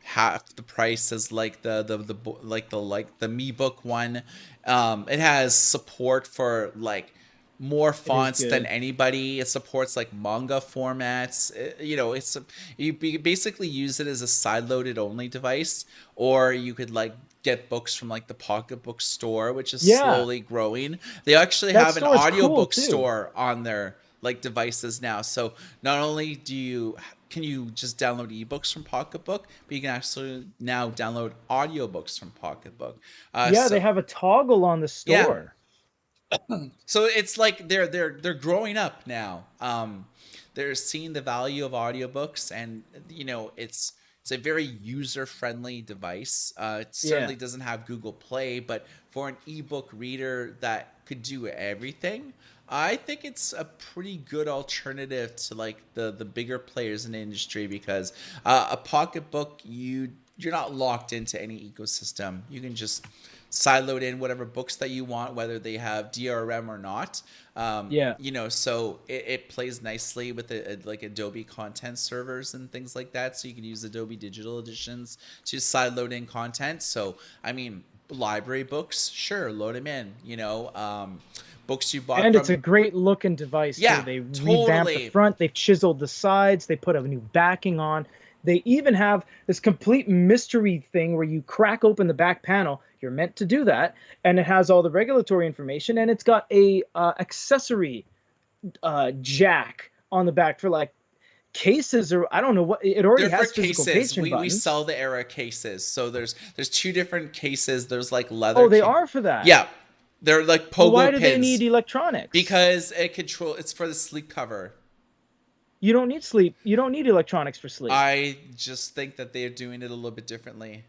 Speaker 2: half the price as like the Mi Book one. It has support for like more
Speaker 1: It is
Speaker 2: fonts than
Speaker 1: good.
Speaker 2: anybody. It supports like manga formats. You basically use it as a side-loaded only device, or you could like get books from like the Pocketbook store, which is
Speaker 1: Yeah,
Speaker 2: slowly growing. They actually
Speaker 1: that
Speaker 2: have an
Speaker 1: store is cool
Speaker 2: audiobook
Speaker 1: too.
Speaker 2: store on their like devices now. So not only can you just download ebooks from Pocketbook, but you can actually now download audiobooks from Pocketbook.
Speaker 1: Yeah, they
Speaker 2: So
Speaker 1: have a toggle on the
Speaker 2: yeah,
Speaker 1: store.
Speaker 2: so it's like they're growing up now. They're seeing the value of audiobooks, and it's a very user friendly device. It
Speaker 1: Yeah,
Speaker 2: certainly doesn't have Google Play, but for an ebook reader that could do everything, I think it's a pretty good alternative to like the bigger players in the industry, because a pocketbook, you're not locked into any ecosystem. You can just sideload in whatever books that you want, whether they have DRM or not.
Speaker 1: yeah.
Speaker 2: So it plays nicely with like Adobe content servers and things like that. So you can use Adobe Digital Editions to sideload in content. So I mean, library books, sure, load them in. Books you bought
Speaker 1: And it's
Speaker 2: from,
Speaker 1: a great looking device too.
Speaker 2: yeah,
Speaker 1: They revamped the
Speaker 2: totally.
Speaker 1: front, they've chiseled the sides, they put a new backing on. They even have this complete mystery thing where you crack open the back panel. You're meant to do that, and it has all the regulatory information, and it's got a accessory jack on the back for like cases, or I don't know what. It already
Speaker 2: They're for
Speaker 1: has physical
Speaker 2: cases.
Speaker 1: patron
Speaker 2: We
Speaker 1: buttons.
Speaker 2: sell the Era cases. So there's two different cases. There's like
Speaker 1: Oh,
Speaker 2: leather
Speaker 1: they are for that.
Speaker 2: Yeah. They're like
Speaker 1: Well, why
Speaker 2: pogo
Speaker 1: do they need
Speaker 2: pins,
Speaker 1: electronics?
Speaker 2: because it's for the sleep cover.
Speaker 1: You don't need sleep. You don't need electronics for sleep.
Speaker 2: I just think that they're doing it a little bit differently.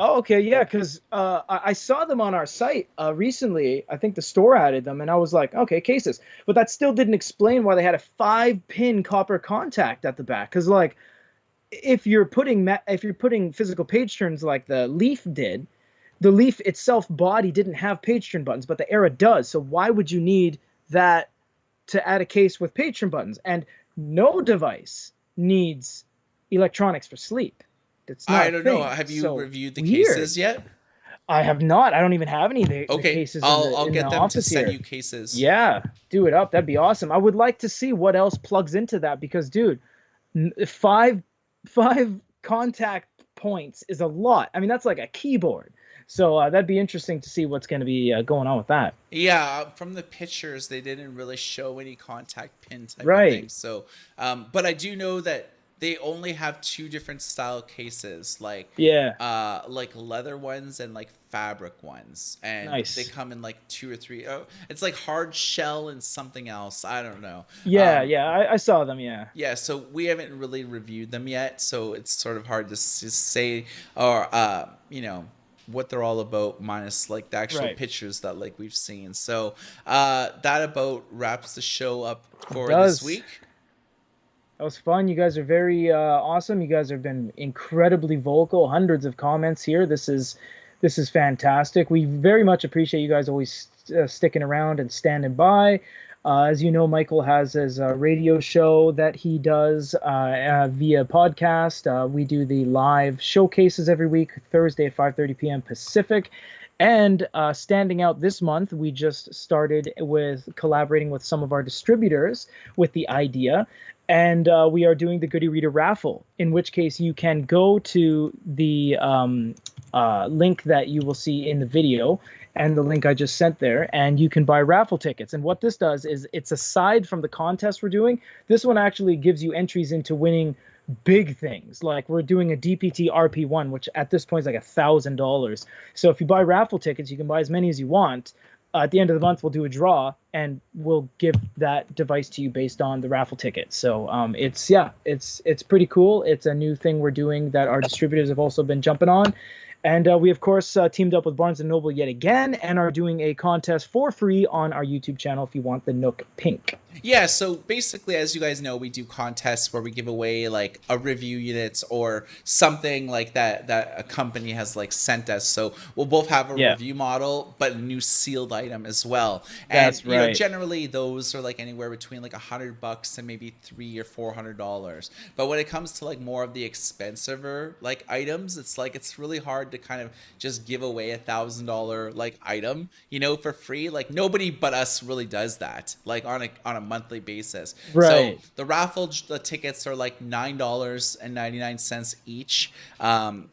Speaker 1: Oh, okay, yeah, because I saw them on our site recently. I think the store added them, and I was like, okay, cases. But that still didn't explain why they had a 5-pin copper contact at the back. Because like, if you're putting physical page turns like the Leaf did, the Leaf itself body didn't have page turn buttons, but the Era does. So why would you need that to add a case with page turn buttons? And no device needs electronics for sleep. It's not
Speaker 2: I
Speaker 1: a
Speaker 2: don't know.
Speaker 1: thing.
Speaker 2: Have you
Speaker 1: So
Speaker 2: reviewed the
Speaker 1: weird.
Speaker 2: cases yet?
Speaker 1: I have not. I don't even have any of the
Speaker 2: Okay,
Speaker 1: cases
Speaker 2: I'll
Speaker 1: in the
Speaker 2: get them to
Speaker 1: office
Speaker 2: send
Speaker 1: here.
Speaker 2: you cases.
Speaker 1: Yeah, do it up. That'd be awesome. I would like to see what else plugs into that because, dude, five contact points is a lot. I mean, that's like a keyboard. So that'd be interesting to see what's going to be going on with that.
Speaker 2: Yeah, from the pictures, they didn't really show any contact pin type of thing.
Speaker 1: Right.
Speaker 2: So, but I do know that they only have two different style cases,
Speaker 1: Yeah.
Speaker 2: like leather ones and like fabric ones, and they
Speaker 1: Nice.
Speaker 2: come in like two or three. Oh, it's like hard shell and something else. I don't know.
Speaker 1: Yeah. Yeah. I saw them. Yeah.
Speaker 2: Yeah, so we haven't really reviewed them yet, so it's sort of hard to say or what they're all about minus like the actual
Speaker 1: Right.
Speaker 2: pictures that like we've seen. So that about wraps the show up
Speaker 1: It
Speaker 2: for this
Speaker 1: does.
Speaker 2: week.
Speaker 1: That was fun. You guys are very awesome. You guys have been incredibly vocal. Hundreds of comments here. This is fantastic. We very much appreciate you guys always sticking around and standing by. As you know, Michael has his radio show that he does via podcast. We do the live showcases every week, Thursday at 5:30 p.m. Pacific. And standing out this month, we just started with collaborating with some of our distributors with the idea. And we are doing the Goody Reader raffle, in which case you can go to the link that you will see in the video and the link I just sent there, and you can buy raffle tickets. And what this does is it's aside from the contest we're doing, this one actually gives you entries into winning big things. Like we're doing a DPT RP1, which at this point is like $1,000. So if you buy raffle tickets, you can buy as many as you want. At the end of the month, we'll do a draw and we'll give that device to you based on the raffle ticket. So it's pretty cool. It's a new thing we're doing that our distributors have also been jumping on. And we, of course, teamed up with Barnes & Noble yet again and are doing a contest for free on our YouTube channel if you want the Nook Pink.
Speaker 2: Yeah, so basically, as you guys know, we do contests where we give away like a review unit or something like that a company has like sent us. So we'll both have a
Speaker 1: Yeah,
Speaker 2: review model, but a new sealed item as well. And
Speaker 1: that's right.
Speaker 2: generally those are like anywhere between like $100 and maybe $300 or $400. But when it comes to like more of the expensiver like items, it's really hard to kind of just give away $1,000 like item, for free. Like nobody but us really does that. Like on a monthly basis. So
Speaker 1: Right.
Speaker 2: the raffle tickets are like $9.99 each.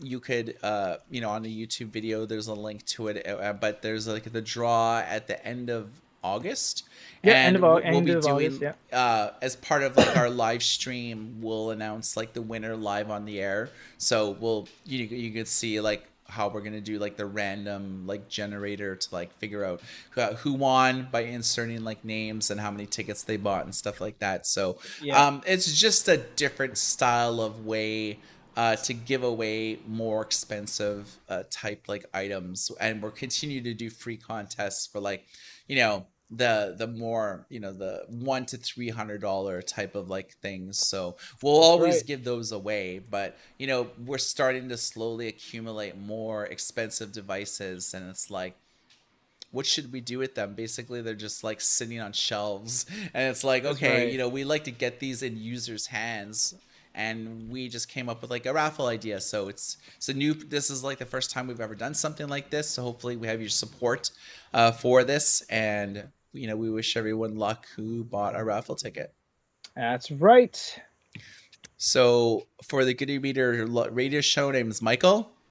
Speaker 2: You could, on the YouTube video, there's a link to it, but there's like the draw at the end of August,
Speaker 1: Yeah,
Speaker 2: and we'll
Speaker 1: end
Speaker 2: be
Speaker 1: of August,
Speaker 2: doing
Speaker 1: yeah.
Speaker 2: as part of like our live stream, we'll announce like the winner live on the air. So you could see like how we're gonna do like the random like generator to like figure out who won by inserting like names and how many tickets they bought and stuff like that. So
Speaker 1: Yeah.
Speaker 2: it's just a different style of way to give away more expensive type like items, and we're continue to do free contests for like the more the $100 to $300 type of like things. So we'll
Speaker 1: That's
Speaker 2: always
Speaker 1: right.
Speaker 2: give those away, but we're starting to slowly accumulate more expensive devices, and it's like, what should we do with them? Basically, they're just like sitting on shelves, and it's like,
Speaker 1: That's
Speaker 2: okay,
Speaker 1: right.
Speaker 2: we like to get these in users' hands, and we just came up with like a raffle idea. So it's a new. This is like the first time we've ever done something like this. So hopefully, we have your support for this, and we wish everyone luck who bought a raffle ticket.
Speaker 1: That's right.
Speaker 2: So for the Goody Reader radio show, name is Michael.